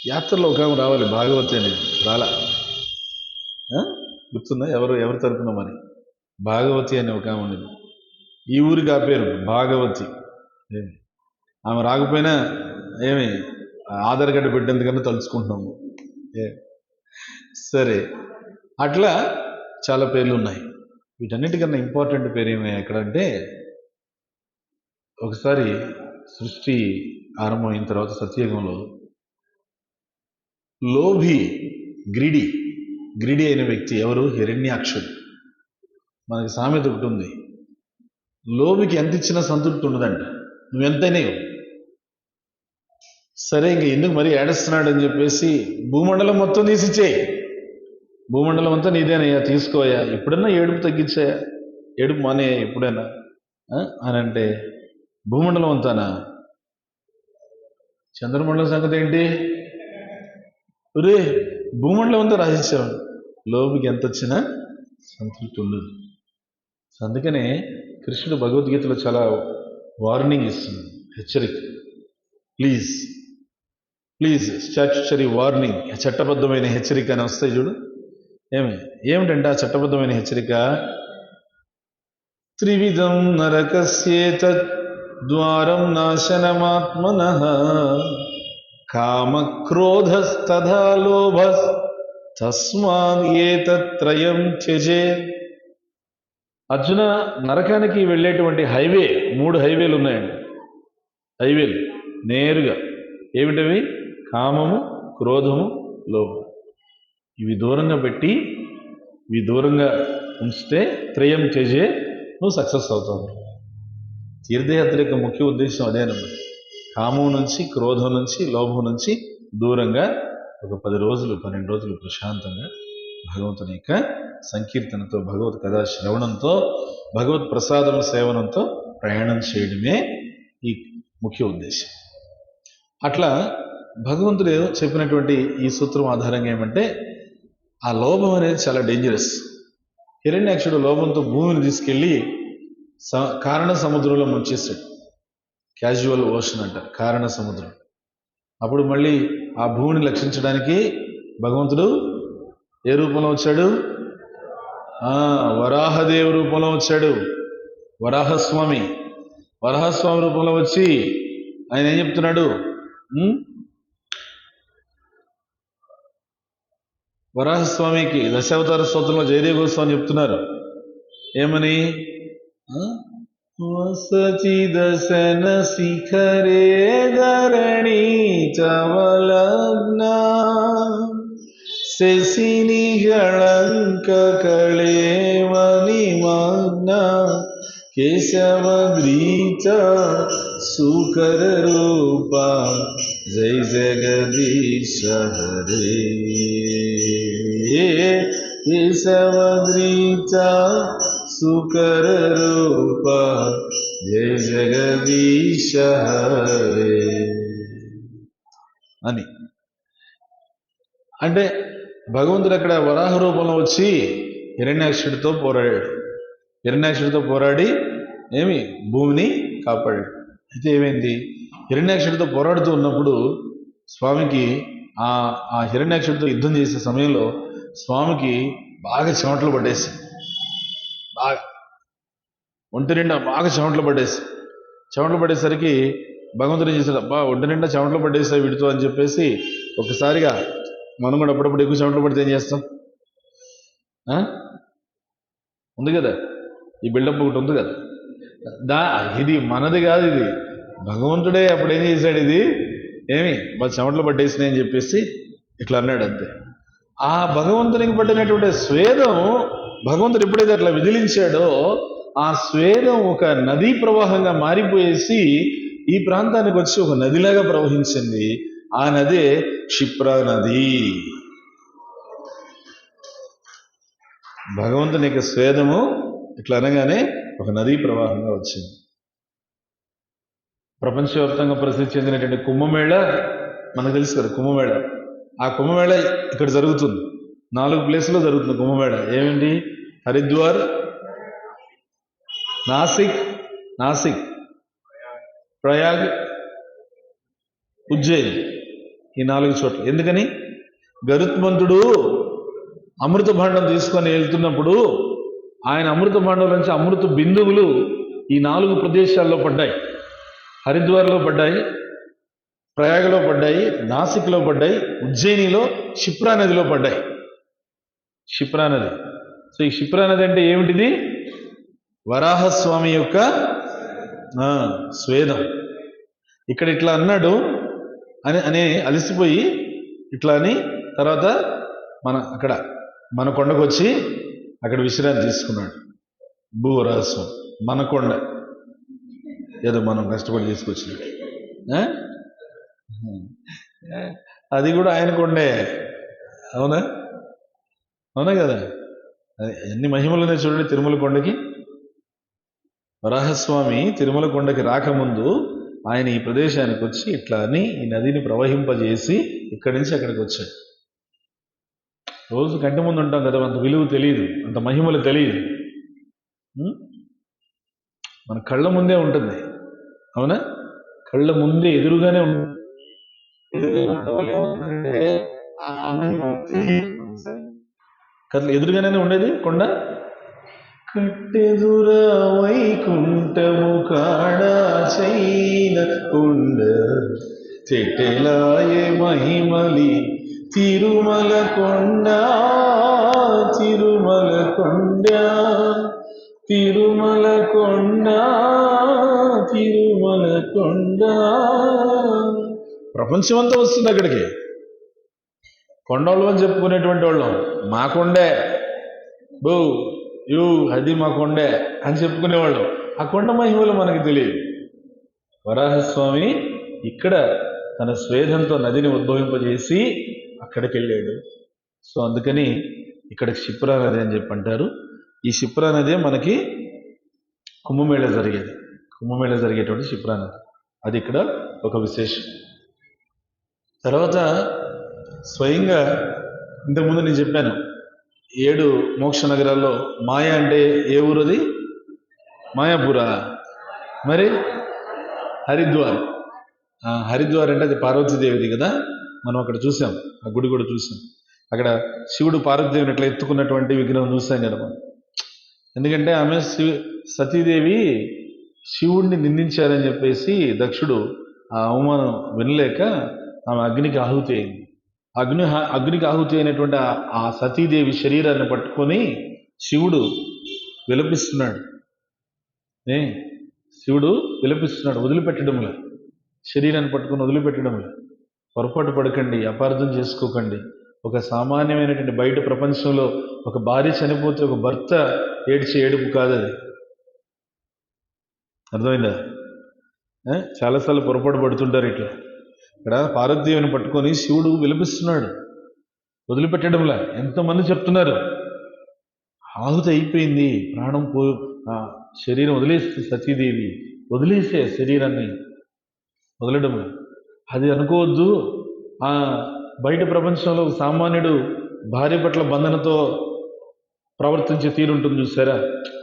యాత్రలో ఒక ఆమె రావాలి, భాగవతి అని రాలా, గుర్తుందా? ఎవరు తరపున మరి భాగవతి అని ఒక ఆమె ఉండేది. ఈ ఊరికి ఆ పేరు భాగవతి. ఆమె రాకపోయినా ఏమి ఆధార్ కార్డు పెట్టేందుకన్నా తలుచుకుంటున్నాము. సరే, అట్లా చాలా పేర్లు ఉన్నాయి. వీటన్నిటికన్నా ఇంపార్టెంట్ పేరు ఏమి ఎక్కడంటే, ఒకసారి సృష్టి ఆరంభమైన తర్వాత సత్యయుగంలో లోభి, గ్రిడి అయిన వ్యక్తి ఎవరు? హిరణ్యాక్షుడు. మనకి సామెత ఒకటి ఉంది, లోభికి ఎంత ఇచ్చినా సంతృప్తి ఉండదంట, నువ్వెంతైనా. సరే, ఇంక ఎందుకు మరి ఏడుస్తున్నాడు అని చెప్పేసి భూమండలం మొత్తం తీసిచ్చేయి, భూమండలం అంతా నీదేనయ్యా, తీసుకోయా, ఎప్పుడన్నా ఏడుపు తగ్గించాయా, ఏడుపు మానే ఎప్పుడైనా అని అంటే, భూమండలం అంతానా? చంద్రమండలం సంగతి ఏంటి? ఒరే, భూమండలం అంతా రాసిచ్చావు. లోపుకి ఎంత వచ్చినా సంతృప్తి ఉండదు. అందుకనే కృష్ణుడు భగవద్గీతలో చాలా వార్నింగ్ ఇస్తుంది, హెచ్చరిక. ప్లీజ్ స్టాచ్యుటరీ వార్నింగ్, చట్టబద్ధమైన హెచ్చరిక అని వస్తాయి చూడు. ఏమిటంటే ఆ చట్టబద్ధమైన హెచ్చరిక, త్రివిధం నరకస్యేతత్ ద్వారం నాశనమాత్మనః కామ క్రోధస్తథా లోభస్ తస్మాత్ ఏతత్రయం త్యజేత్. అర్జున, నరకానికి వెళ్ళేటువంటి హైవే, 3 హైవేలు ఉన్నాయండి. హైవేలు నేరుగా ఏమిటవి? కామము, క్రోధము, లోభం. ఇవి దూరంగా పెట్టి, ఇవి దూరంగా ఉంచితే త్రయం త్యజే, నువ్వు సక్సెస్ అవుతావు. తీర్థయాత్ర యొక్క ముఖ్య ఉద్దేశం అదేనమాట. కామం నుంచి, క్రోధం నుంచి, లోభం నుంచి దూరంగా ఒక 10 రోజులు 12 రోజులు ప్రశాంతంగా భగవంతుని యొక్క సంకీర్తనతో, భగవత్ కథా శ్రవణంతో, భగవత్ ప్రసాదం సేవనంతో ప్రయాణం చేయడమే ఈ ముఖ్య ఉద్దేశం. అట్లా భగవంతుడు చెప్పినటువంటి ఈ సూత్రం ఆధారంగా ఏమంటే ఆ లోభం అనేది చాలా డేంజరస్. హిరణ్యాక్షుడు లోభంతో భూమిని తీసుకెళ్ళి కారణ సముద్రంలో ముంచేస్తాడు. క్యాజువల్ ఓషన్ అంట కారణ సముద్రం. అప్పుడు మళ్ళీ ఆ భూమిని రక్షించడానికి భగవంతుడు ఏ రూపంలో వచ్చాడు? వరాహదేవి రూపంలో వచ్చాడు. వరాహస్వామి రూపంలో వచ్చి ఆయన ఏం చెప్తున్నాడు? వరాహస్వామికి దశావతార స్తోత్రంలో జయదేవ గోస్వామి చెప్తున్నారు ఏమని? వసతి దశన శిఖరే ధరణి చవలగ్న శశిని గళంక కళేవని మగ్న కేశవద్రీచ సుకర రూప జై జగదీశ హరే. కేశవద్రీచ సుకర రూప జై జగదీశ హరే అని. అంటే భగవంతుడు అక్కడ వరాహ రూపంలో వచ్చి హిరణ్యాక్షుడితో పోరాడి ఏమి భూమిని కాపాడాడు. అయితే ఏమైంది? హిరణ్యాక్షుడితో పోరాడుతూ ఉన్నప్పుడు స్వామికి ఆ హిరణ్యాక్షుడితో యుద్ధం చేసే సమయంలో స్వామికి బాగా చెమటలు పట్టేసి, బాగా ఒంటి నిండా బాగా చెమటలు పట్టేసరికి భగవంతుడు ఏం చేశాడు? అబ్బా ఒంటి నిండా చెమటలు పట్టేసాయి వీడితో అని చెప్పేసి ఒకసారిగా మనం కూడా అప్పుడప్పుడు ఎక్కువ చెమటలు పడితే ఏం చేస్తాం? ఉంది కదా ఈ బిల్డప్ ఒకటి ఉంది కదా. ఇది మనది కాదు, ఇది భగవంతుడే అప్పుడు ఏం చేశాడు? ఇది ఏమి చెమటలు పట్టేసినాయి అని చెప్పేసి ఇట్లా అన్నాడు అంతే. ఆ భగవంతునికి పట్టినటువంటి స్వేదం భగవంతుడు ఎప్పుడైతే అట్లా విదిలించాడో ఆ స్వేదం ఒక నదీ ప్రవాహంగా మారిపోయేసి ఈ ప్రాంతానికి వచ్చి ఒక నదిలాగా ప్రవహించింది. ఆ నదే క్షిప్రా నది. భగవంతుని యొక్క స్వేదము ఇట్లా అనగానే ఒక నదీ ప్రవాహంగా వచ్చింది. ప్రపంచవ్యాప్తంగా ప్రసిద్ధి చెందినటువంటి కుంభమేళ మనకు తెలుసు కదా. కుంభమేళ, ఆ కుంభమేళ ఇక్కడ జరుగుతుంది. 4 ప్లేసుల్లో జరుగుతుంది కుంభమేళ. ఏమిటి? హరిద్వార్, నాసిక్, ప్రయాగ్, ఉజ్జయిన్, ఈ 4 చోట్ల. ఎందుకని? గరుత్మంతుడు అమృత భాండం తీసుకొని వెళ్తున్నప్పుడు ఆయన అమృత భాండం నుంచి అమృత బిందువులు ఈ 4 ప్రదేశాల్లో పడ్డాయి. హరిద్వార్లో పడ్డాయి, ప్రయాగలో పడ్డాయి, నాసిక్లో పడ్డాయి, ఉజ్జయినిలో క్షిప్రా నదిలో పడ్డాయి. క్షిప్రా నది. సో ఈ క్షిప్రా నది అంటే ఏమిటిది? వరాహస్వామి యొక్క స్వేదం. ఇక్కడ ఇట్లా అన్నాడు అని అలసిపోయి ఇట్లా అని తర్వాత మన కొండకు వచ్చి అక్కడ విశ్రాంతి తీసుకున్నాడు. భూవరాహస్వామి మన కొండ, ఏదో మనం కష్టపడి తీసుకొచ్చినట్టు. అది కూడా ఆయన కొండే. అవునా కదా? ఎన్ని మహిమలున్నాయి చూడండి తిరుమల కొండకి. వరాహస్వామి తిరుమల కొండకి రాకముందు ఆయన ఈ ప్రదేశానికి వచ్చి ఇట్లా అని ఈ నదిని ప్రవహింపజేసి ఇక్కడి నుంచి అక్కడికి వచ్చాడు. రోజు కంటి ముందు ఉంటాం కదా, అంత విలువ తెలియదు, అంత మహిమలు తెలియదు. మన కళ్ళ ముందే ఉంటుంది. అవునా? కళ్ళ ముందే ఎదురుగానే ఉంటుంది. ఎదురుగానే ఉండేది కొండ. కట్టెదుర వైకుంఠము కాడా చైన కొండ చెట్టెలాయే మహిమలి తిరుమల కొండ, తిరుమల కొండ, తిరుమల కొండ, తిరుమల కొండ. ప్రపంచమంతా వస్తుంది అక్కడికి. కొండోళ్ళు అని చెప్పుకునేటువంటి వాళ్ళం మా కొండే, బో అది మా కొండే అని చెప్పుకునేవాళ్ళం. ఆ కొండ మహిమలు మనకి తెలియదు. వరాహస్వామి ఇక్కడ తన స్వేదంతో నదిని ఉద్భవింపజేసి అక్కడికి వెళ్ళాడు. సో అందుకని ఇక్కడ క్షిప్రా నది అని చెప్పి అంటారు. ఈ క్షిప్రా నదే మనకి కుంభమేళ జరిగేది. కుంభమేళ జరిగేటువంటి క్షిప్రా నది. అది ఇక్కడ ఒక విశేషం. తర్వాత స్వయంగా ఇంతకుముందు నేను చెప్పాను 7 మోక్ష నగరాల్లో మాయ అంటే ఏ ఊరది? మాయాపురా. మరి హరిద్వార్. హరిద్వార్ అంటే అది పార్వతీదేవిది కదా. మనం అక్కడ చూసాం, ఆ గుడి కూడా చూసాం. అక్కడ శివుడు పార్వతీదేవిని ఎట్లా ఎత్తుకున్నటువంటి విగ్రహం చూసాం కదా మనం. ఎందుకంటే ఆమె సతీదేవి శివుడిని నిందించారని చెప్పేసి దక్షుడు ఆ అవమానం వినలేక ఆమె అగ్నికి ఆహుతి అయింది. అగ్నికి ఆహుతి అయినటువంటి ఆ సతీదేవి శరీరాన్ని పట్టుకొని శివుడు విలపిస్తున్నాడు. శివుడు విలపిస్తున్నాడు, వదిలిపెట్టడంలే, శరీరాన్ని పట్టుకొని వదిలిపెట్టడంలే. పొరపాటు పడకండి, అపార్థం చేసుకోకండి. ఒక సామాన్యమైనటువంటి బయట ప్రపంచంలో ఒక భార్య చనిపోతే ఒక భర్త ఏడ్చే ఏడుపు కాదు అది. అర్థమైందా? చాలాసార్లు పొరపాటు పడుతుంటారు ఇట్లా. ఇక్కడ పార్వతీదేవిని పట్టుకొని శివుడు విలపిస్తున్నాడు, వదిలిపెట్టడంలా. ఎంతమంది చెప్తున్నారు ఆహుతి అయిపోయింది, ప్రాణం శరీరం వదిలేస్తే సతీదేవి వదిలేసే శరీరాన్ని వదలడం. అది అనుకోవద్దు. బయట ప్రపంచంలో సామాన్యుడు భార్య పట్ల బంధనతో ప్రవర్తించే తీరుంటుంది చూసారా.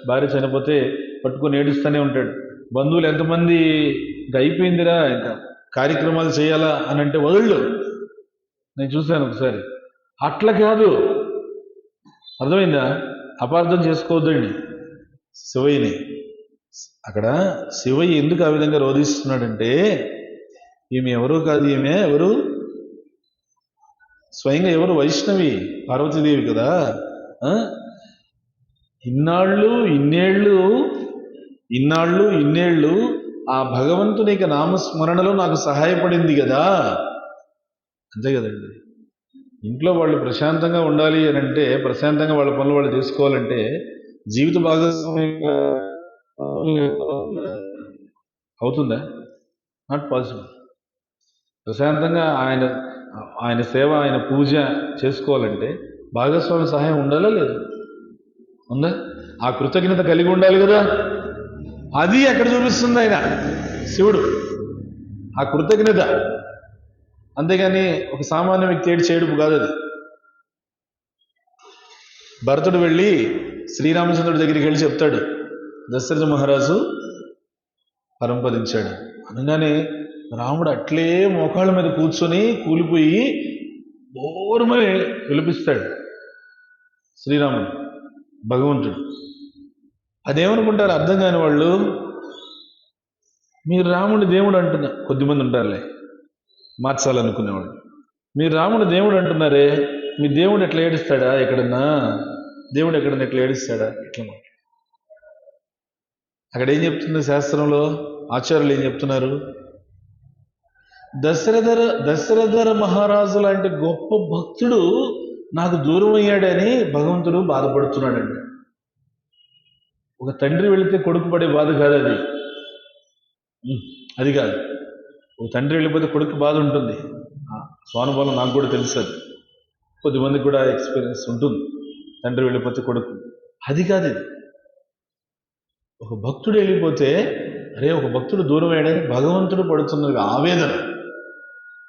భార్య చనిపోతే పట్టుకొని ఏడుస్తూనే ఉంటాడు. బంధువులు ఎంతమంది ఇంకా అయిపోయిందిరా, ఇంకా కార్యక్రమాలు చేయాలా అని అంటే వదళ్ళు. నేను చూశాను ఒకసారి. అట్లా కాదు, అర్థమైందా? అపార్థం చేసుకోవద్దండి శివయ్యని. అక్కడ శివయ్య ఎందుకు ఆ విధంగా రోధిస్తున్నాడంటే, ఈమె ఎవరు కాదు, ఈమె ఎవరు? స్వయంగా ఎవరు? వైష్ణవి, పార్వతీదేవి కదా. ఇన్నేళ్ళు ఆ భగవంతుని యొక్క నామస్మరణలో నాకు సహాయపడింది కదా. అంతే కదండి. ఇంట్లో వాళ్ళు ప్రశాంతంగా ఉండాలి అని అంటే, ప్రశాంతంగా వాళ్ళ పనులు వాళ్ళు చేసుకోవాలంటే జీవిత భాగస్వామ్యంగా అవుతుందా? Not possible. ప్రశాంతంగా ఆయన సేవ, ఆయన పూజ చేసుకోవాలంటే భాగస్వామి సహాయం ఉండాలా లేదు? ఉందా? ఆ కృతజ్ఞత కలిగి ఉండాలి కదా. అది అక్కడ చూపిస్తుంది ఆయన శివుడు, ఆ కృతజ్ఞత. అంతేగాని ఒక సామాన్య వ్యక్తి ఏడు చేయడు కాదు అది. భరతుడు వెళ్ళి శ్రీరామచంద్రుడి దగ్గరికి వెళ్ళి చెప్తాడు, దశరథ మహారాజు పరంపదించాడు అనగానే రాముడు అట్లే మోకాళ్ళ మీద కూర్చొని కూలిపోయి బోరుమని విలిపిస్తాడు శ్రీరాముడు, భగవంతుడు. అదేమనుకుంటారు అర్థం కాని వాళ్ళు, మీరు రాముడి దేవుడు అంటున్నారు. కొద్దిమంది ఉంటారులే మార్చాలనుకునేవాళ్ళు. మీరు రాముడు దేవుడు అంటున్నారే, మీ దేవుడు ఎట్లా ఏడుస్తాడా? ఎక్కడన్నా దేవుడు ఎక్కడన్నా ఎట్లా ఏడుస్తాడా? ఎట్లా? అక్కడ ఏం చెప్తుంది శాస్త్రంలో, ఆచార్యులు ఏం చెప్తున్నారు? దశరథ మహారాజు లాంటి గొప్ప భక్తుడు నాకు దూరం అయ్యాడని భగవంతుడు బాధపడుతున్నాడండి. ఒక తండ్రి వెళితే కొడుకు పడే బాధ కాదు అది. అది కాదు. ఒక తండ్రి వెళ్ళిపోతే కొడుకు బాధ ఉంటుంది. స్వానుభవం నాకు కూడా తెలుసు. అది కొద్దిమందికి కూడా ఎక్స్పీరియన్స్ ఉంటుంది, తండ్రి వెళ్ళిపోతే కొడుకు. అది కాదు ఇది. ఒక భక్తుడు వెళ్ళిపోతే, అరే ఒక భక్తుడు దూరం అయ్యాడని భగవంతుడు పడుతున్నది ఆవేదన.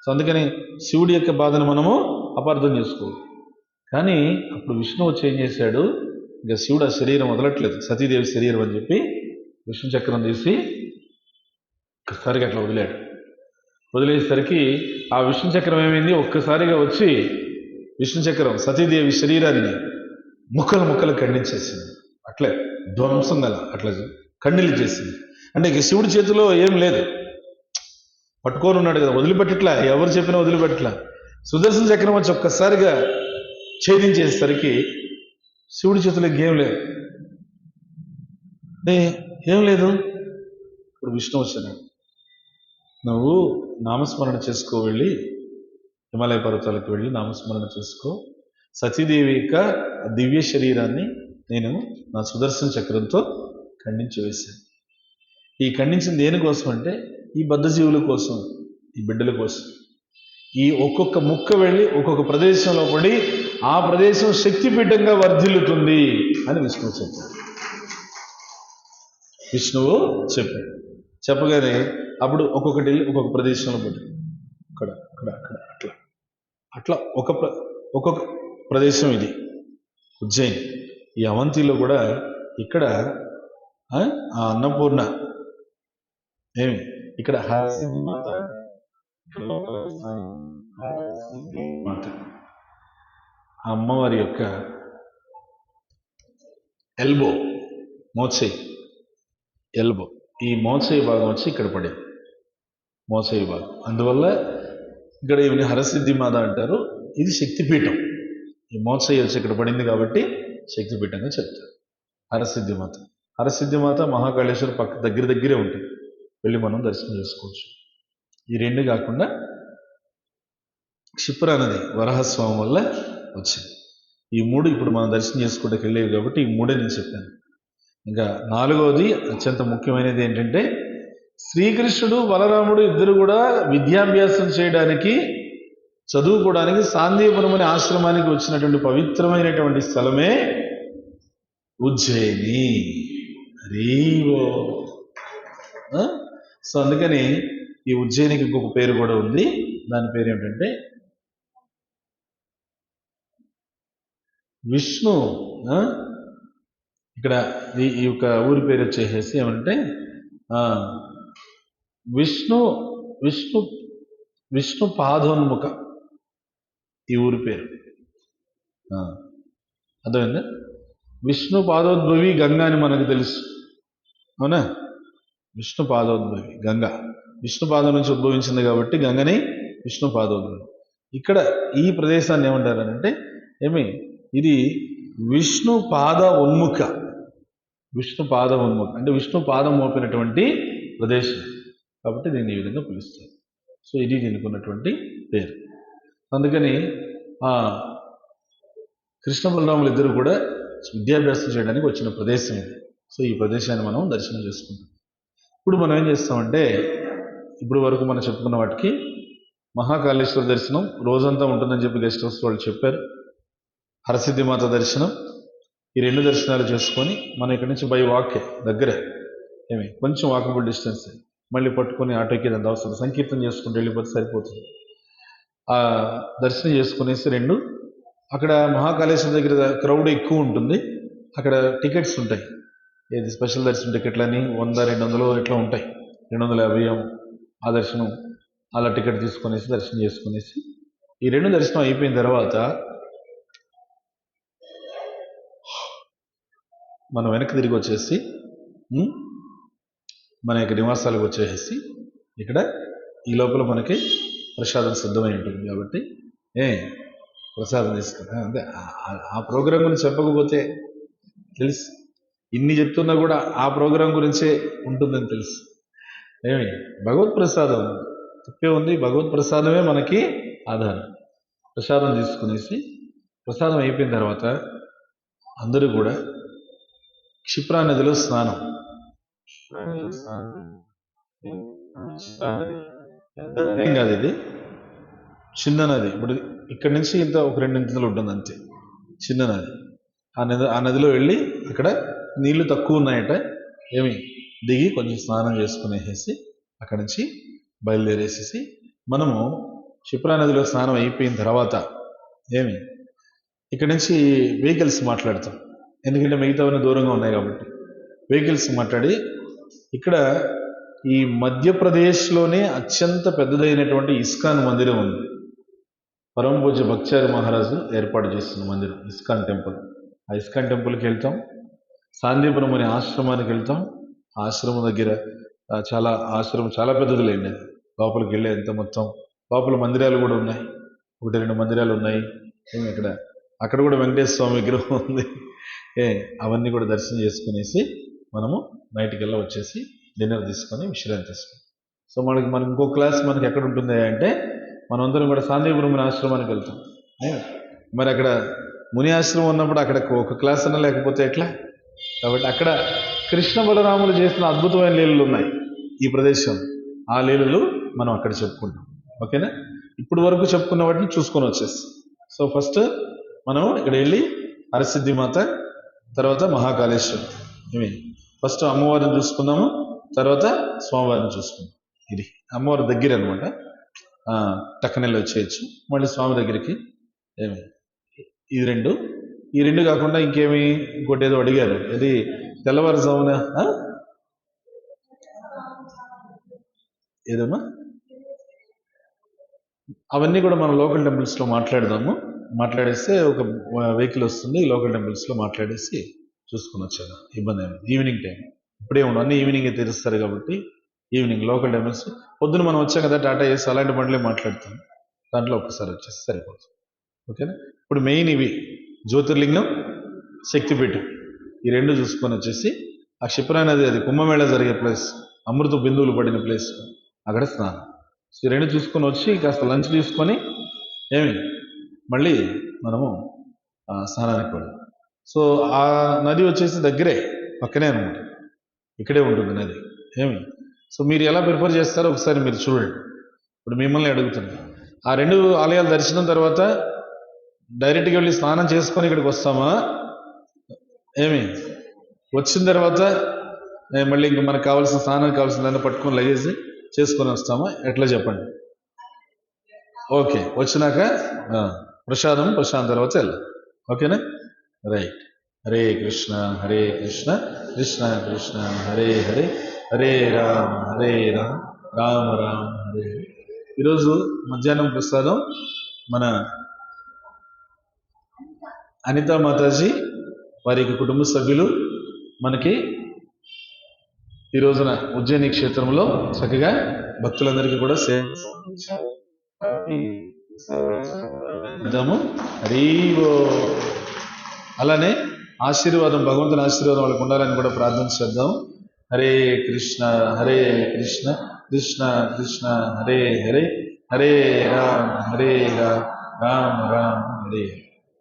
సో అందుకని శివుడి యొక్క బాధను మనము అపార్థం చేసుకోవాలి. కానీ అప్పుడు విష్ణువు వచ్చి ఏం చేశాడు, ఇంకా శివుడు ఆ శరీరం వదలట్లేదు, సతీదేవి శరీరం అని చెప్పి విష్ణు చక్రం తీసి ఒక్కసారిగా అట్లా వదిలాడు. వదిలేసరికి ఆ విష్ణు చక్రం ఏమైంది, ఒక్కసారిగా వచ్చి విష్ణు చక్రం సతీదేవి శరీరాన్ని ముక్కలు ఖండించేసింది. అట్లే ధ్వంసం గల అట్లా ఖండిలు చేసింది. అంటే ఇక శివుడి చేతిలో ఏం లేదు, పట్టుకొని ఉన్నాడు కదా, వదిలిపెట్టట్లా. ఎవరు చెప్పినా వదిలిపెట్టట్లా. సుదర్శన చక్రం వచ్చి ఒక్కసారిగా ఛేదించేసరికి శివుడి చేతిలో ఏం లేదు, ఏం లేదు. ఇప్పుడు విష్ణు వచ్చాడు, నువ్వు నామస్మరణ చేసుకో, వెళ్ళి హిమాలయ పర్వతాలకు వెళ్ళి నామస్మరణ చేసుకో. సతీదేవి యొక్క దివ్య శరీరాన్ని నేను నా సుదర్శన చక్రంతో ఖండించి వేశాను. ఈ ఖండించిన దేనికోసం అంటే, ఈ బద్ధజీవుల కోసం, ఈ బిడ్డల కోసం. ఈ ఒక్కొక్క ముక్క వెళ్ళి ఒక్కొక్క ప్రదేశంలో పడి ఆ ప్రదేశం శక్తిపీఠంగా వర్ధిల్లుతుంది అని విష్ణువు చెప్పాడు. విష్ణువు చెప్పాడు. చెప్పగానే అప్పుడు ఒక్కొక్కటి వెళ్ళి ఒక్కొక్క ప్రదేశంలో పోతుంది. అక్కడ అక్కడ అక్కడ అట్లా అట్లా ఒక్కొక్క ప్రదేశం ఇది ఉజ్జయిన్. ఈ అవంతిలో కూడా ఇక్కడ ఆ అన్నపూర్ణ ఏమి ఇక్కడ మాత ఆ అమ్మవారి యొక్క ఎల్బో మోచేయి ఎల్బో, ఈ మోచేయి భాగం వచ్చి ఇక్కడ పడేది, మోచేయి భాగం. అందువల్ల ఇక్కడ ఈమెని హరసిద్ధి మాత అంటారు. ఇది శక్తిపీఠం. ఈ మోచేయి వచ్చి ఇక్కడ పడింది కాబట్టి శక్తిపీఠంగా చెప్తారు హరసిద్ధి మాత. హరసిద్ధి మాత మహాకాళేశ్వర పక్క దగ్గరే ఉంటుంది, వెళ్ళి మనం దర్శనం చేసుకోవచ్చు. ఈ రెండు కాకుండా క్షిప్రా నది వరాహస్వామి వల్ల వచ్చింది. ఈ మూడు ఇప్పుడు మనం దర్శనం చేసుకోవడానికి వెళ్ళేవి కాబట్టి ఈ మూడే నేను చెప్పాను. ఇంకా నాలుగవది అత్యంత ముఖ్యమైనది ఏంటంటే శ్రీకృష్ణుడు బలరాముడు ఇద్దరు కూడా విద్యాభ్యాసం చేయడానికి చదువుకోవడానికి సాందీపురం అనే ఆశ్రమానికి వచ్చినటువంటి పవిత్రమైనటువంటి స్థలమే ఉజ్జయిని. రీవో. సో అందుకని ఈ ఉజ్జయినికి ఇంకొక పేరు కూడా ఉంది. దాని పేరు ఏమిటంటే విష్ణు. ఇక్కడ ఈ యొక్క ఊరి పేరు వచ్చేసేసి ఏమంటే విష్ణు విష్ణు విష్ణు పాదోన్ముఖ ఈ ఊరి పేరు. అర్థమైందా? విష్ణు పాదోద్భవి గంగా అని మనకు తెలుసు, అవునా? విష్ణు పాదోద్భవి గంగా, విష్ణు పాదం నుంచి ఉద్భవించింది కాబట్టి గంగని విష్ణు పాదోద్భవి. ఇక్కడ ఈ ప్రదేశాన్ని ఏమంటారనంటే ఇది విష్ణు పాద ఉన్ముఖ. విష్ణు పాద ఉన్ముఖ అంటే విష్ణు పాదం మోపినటువంటి ప్రదేశం కాబట్టి దీన్ని ఈ విధంగా పిలుస్తారు. సో ఇది దీనికి ఉన్నటువంటి పేరు. అందుకని కృష్ణ బలరాములు ఇద్దరు కూడా విద్యాభ్యాసం చేయడానికి వచ్చిన ప్రదేశం ఇది. సో ఈ ప్రదేశాన్ని మనం దర్శనం చేసుకుంటాం. ఇప్పుడు మనం ఏం చేస్తామంటే ఇప్పుడు వరకు మనం చెప్పుకున్న వాటికి మహాకాళేశ్వర దర్శనం రోజంతా ఉంటుందని చెప్పి గెస్ట్ హౌస్ వాళ్ళు చెప్పారు. హరసిద్ధి మాత దర్శనం, ఈ రెండు దర్శనాలు చేసుకొని మనం ఇక్కడి నుంచి బై వాక్ దగ్గరే కొంచెం వాకబుల్ డిస్టెన్స్, మళ్ళీ పట్టుకొని ఆటోకి అంత అవసరం, సంకీర్తన చేసుకుంటూ వెళ్ళిపోతే సరిపోతుంది. ఆ దర్శనం చేసుకునేసి రెండు అక్కడ మహాకాళేశ్వర దగ్గర క్రౌడ్ ఎక్కువ ఉంటుంది. అక్కడ టికెట్స్ ఉంటాయి, ఏది స్పెషల్ దర్శనం టికెట్లని 100-200 ఇట్లా ఉంటాయి, 250 ఆ దర్శనం. అలా టికెట్ తీసుకునేసి దర్శనం చేసుకునేసి ఈ రెండు దర్శనం అయిపోయిన తర్వాత మనం వెనక్కి తిరిగి వచ్చేసి మన యొక్క నివాసాలకు వచ్చేసి ఇక్కడ ఈ లోపల మనకి ప్రసాదం సిద్ధమై ఉంటుంది కాబట్టి ప్రసాదం తీసుకుంటా. అంటే ఆ ప్రోగ్రాం గురించి చెప్పకపోతే తెలుసు, ఇన్ని చెప్తున్నా కూడా ఆ ప్రోగ్రాం గురించే ఉంటుందని తెలుసు. భగవత్ ప్రసాదం తప్పే ఉంది, భగవత్ ప్రసాదమే మనకి ఆధారం. ప్రసాదం తీసుకునేసి ప్రసాదం అయిపోయిన తర్వాత అందరూ కూడా క్షిప్రా నదిలో స్నానం. ఏం కాదు, ఇది చిన్న నది. ఇప్పుడు ఇక్కడి నుంచి ఇంత ఒక 2 ఇంతలు ఉంటుంది అంతే, చిన్న నది. ఆ నదిలో వెళ్ళి అక్కడ నీళ్లు తక్కువ ఉన్నాయట, దిగి కొంచెం స్నానం చేసుకునేసి అక్కడి నుంచి బయలుదేరేసేసి మనము క్షిప్రా నదిలో స్నానం అయిపోయిన తర్వాత ఇక్కడి నుంచి వెహికల్స్ మాట్లాడతాం. ఎందుకంటే మిగతావన్నీ దూరంగా ఉన్నాయి కాబట్టి వెహికల్స్ మాట్లాడి ఇక్కడ ఈ మధ్యప్రదేశ్లోనే అత్యంత పెద్దదైనటువంటి ఇస్కాన్ మందిరం ఉంది. పరమ పూజ్య భక్చారి మహారాజు ఏర్పాటు చేస్తున్న మందిరం ఇస్కాన్ టెంపుల్. ఆ ఇస్కాన్ టెంపుల్కి వెళ్తాం, సాందీపురం అనే ఆశ్రమానికి వెళ్తాం. ఆశ్రమం దగ్గర ఆశ్రమం చాలా పెద్దదిలేండి. లోపలికి వెళ్ళే ఎంత మొత్తం లోపల మందిరాలు కూడా ఉన్నాయి, 1-2 మందిరాలు ఉన్నాయి. అక్కడ కూడా వెంకటేశ్వర స్వామి విగ్రహం ఉంది. అవన్నీ కూడా దర్శనం చేసుకునేసి మనము నైట్కల్లా వచ్చేసి డిన్నర్ తీసుకొని విశ్రాంతి తీసుకుంటాం. సో మనకి ఇంకో క్లాస్ మనకి ఎక్కడ ఉంటుంది అంటే మనమందరం కూడా సాందీపురం ఆశ్రమానికి వెళ్తాం. మరి అక్కడ ముని ఆశ్రమం ఉన్నప్పుడు అక్కడ ఒక క్లాస్ అన్నా లేకపోతే ఎట్లా? కాబట్టి అక్కడ కృష్ణ బలరాములు చేసిన అద్భుతమైన లీలలు ఉన్నాయి ఈ ప్రదేశం. ఆ లీలలు మనం అక్కడ చెప్పుకుంటాం. ఓకేనా? ఇప్పుడు వరకు చెప్పుకున్న వాటిని చూసుకొని వచ్చేస్తాం. సో ఫస్ట్ మనం ఇక్కడ వెళ్ళి హరసిద్ధి మాత, తర్వాత మహాకాళేశ్వరం, ఫస్ట్ అమ్మవారిని చూసుకుందాము, తర్వాత స్వామివారిని చూసుకుందాం. ఇది అమ్మవారి దగ్గర అనమాట. టక్కనెళ్ళి వచ్చేయచ్చు. మళ్ళీ స్వామి దగ్గరికి ఏమి ఈ రెండు కాకుండా ఇంకేమి ఇంకోటి ఏదో అడిగారు, ఇది తెల్లవారుజామున ఏదమ్మా, అవన్నీ కూడా మనం లోకల్ టెంపుల్స్లో మాట్లాడేస్తే ఒక వెహికల్ వస్తుంది, లోకల్ టెంపుల్స్లో మాట్లాడేసి చూసుకుని వచ్చాను. ఇబ్బంది ఏమి, ఈవినింగ్ టైం ఇప్పుడే ఉండవు, అన్ని ఈవినింగ్ తెరుస్తారు కాబట్టి ఈవినింగ్ లోకల్ టెంపుల్స్. పొద్దున మనం వచ్చాం కదా టాటా ఏసి అలాంటి బండ్లే మాట్లాడుతాం, దాంట్లో ఒక్కసారి వచ్చేసి సరిపోతుంది. ఓకేనా. ఇప్పుడు మెయిన్ ఇవి జ్యోతిర్లింగం, శక్తిపీఠం, ఈ రెండు చూసుకొని వచ్చేసి ఆ క్షిప్రా నది, అది కుంభమేళ జరిగే ప్లేస్, అమృత బిందువులు పడిన ప్లేస్, అక్కడ స్నానం. ఈ రెండు చూసుకొని వచ్చి కాస్త లంచ్ తీసుకొని మళ్ళీ మనము స్నానానికి వెళ్ళాం. సో ఆ నది వచ్చేసి దగ్గరే, పక్కనే అనమాట, ఇక్కడే ఉంటుంది నది. సో మీరు ఎలా ప్రిఫర్ చేస్తారో ఒకసారి మీరు చూడండి. ఇప్పుడు మిమ్మల్ని అడుగుతున్నాను, ఆ రెండు ఆలయాలు దర్శనం తర్వాత డైరెక్ట్గా వెళ్ళి స్నానం చేసుకొని ఇక్కడికి వస్తామా, వచ్చిన తర్వాత మళ్ళీ ఇంక మనకు కావాల్సిన స్నానానికి కావాల్సిన దాన్ని పట్టుకొని లగేజ్ చేసుకొని వస్తామా, ఎట్లా చెప్పండి? ఓకే, వచ్చినాక ప్రసాదం తర్వాత వెళ్ళాలి. ఓకేనా, రైట్. హరే కృష్ణ కృష్ణ కృష్ణ హరే హరే, హరే రామ్ రామ రామ హరే హరే. ఈరోజు మధ్యాహ్నం ప్రసాదం మన అనితా మాతాజీ వారి కుటుంబ సభ్యులు మనకి ఈ రోజున ఉజ్జయిని క్షేత్రంలో చక్కగా భక్తులందరికీ కూడా హరివో. అలానే ఆశీర్వాదం, భగవంతుని ఆశీర్వాదం వాళ్ళకు ఉండాలని కూడా ప్రార్థన చేద్దాం. హరే కృష్ణ కృష్ణ కృష్ణ హరే హరే, హరే రామ్ రామ రామ హరే.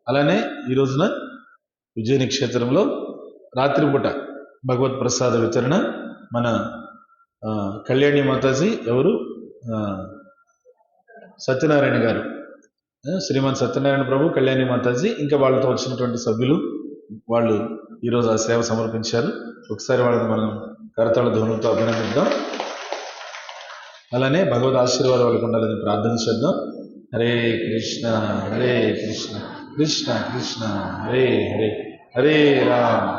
అలానే ఈ రోజున ఉజ్జయిని క్షేత్రంలో రాత్రిపూట భగవత్ ప్రసాద వితరణ మన కళ్యాణి మాతాజీ, ఎవరు సత్యనారాయణ గారు, శ్రీమాన్ సత్యనారాయణ ప్రభు, కళ్యాణి మాతాజీ, ఇంకా వాళ్ళతో వచ్చినటువంటి సభ్యులు, వాళ్ళు ఈరోజు ఆ సేవ సమర్పించారు. ఒకసారి వాళ్ళని మనం కరతాళ ధ్వనులతో అభినందిద్దాం. అలానే భగవద్ ఆశీర్వాదం వాళ్ళకు ఉండాలని ప్రార్థన చేద్దాం. హరే కృష్ణ కృష్ణ కృష్ణ హరే హరే, హరే రామ్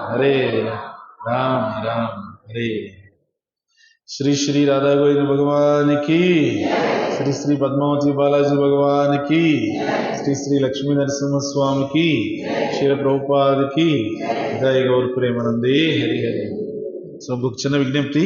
రామ రామ హరే. శ్రీ శ్రీ రాధా గోవింద భగవాన్ కి, శ్రీ శ్రీ పద్మావతి బాలాజీ భగవాన్ కి, శ్రీ శ్రీ లక్ష్మీ నరసింహస్వామికి, శ్రీల ప్రభుపాదికి, జై గౌర్ ప్రేమానందే హరి హరి. సో ఒక చిన్న విజ్ఞప్తి,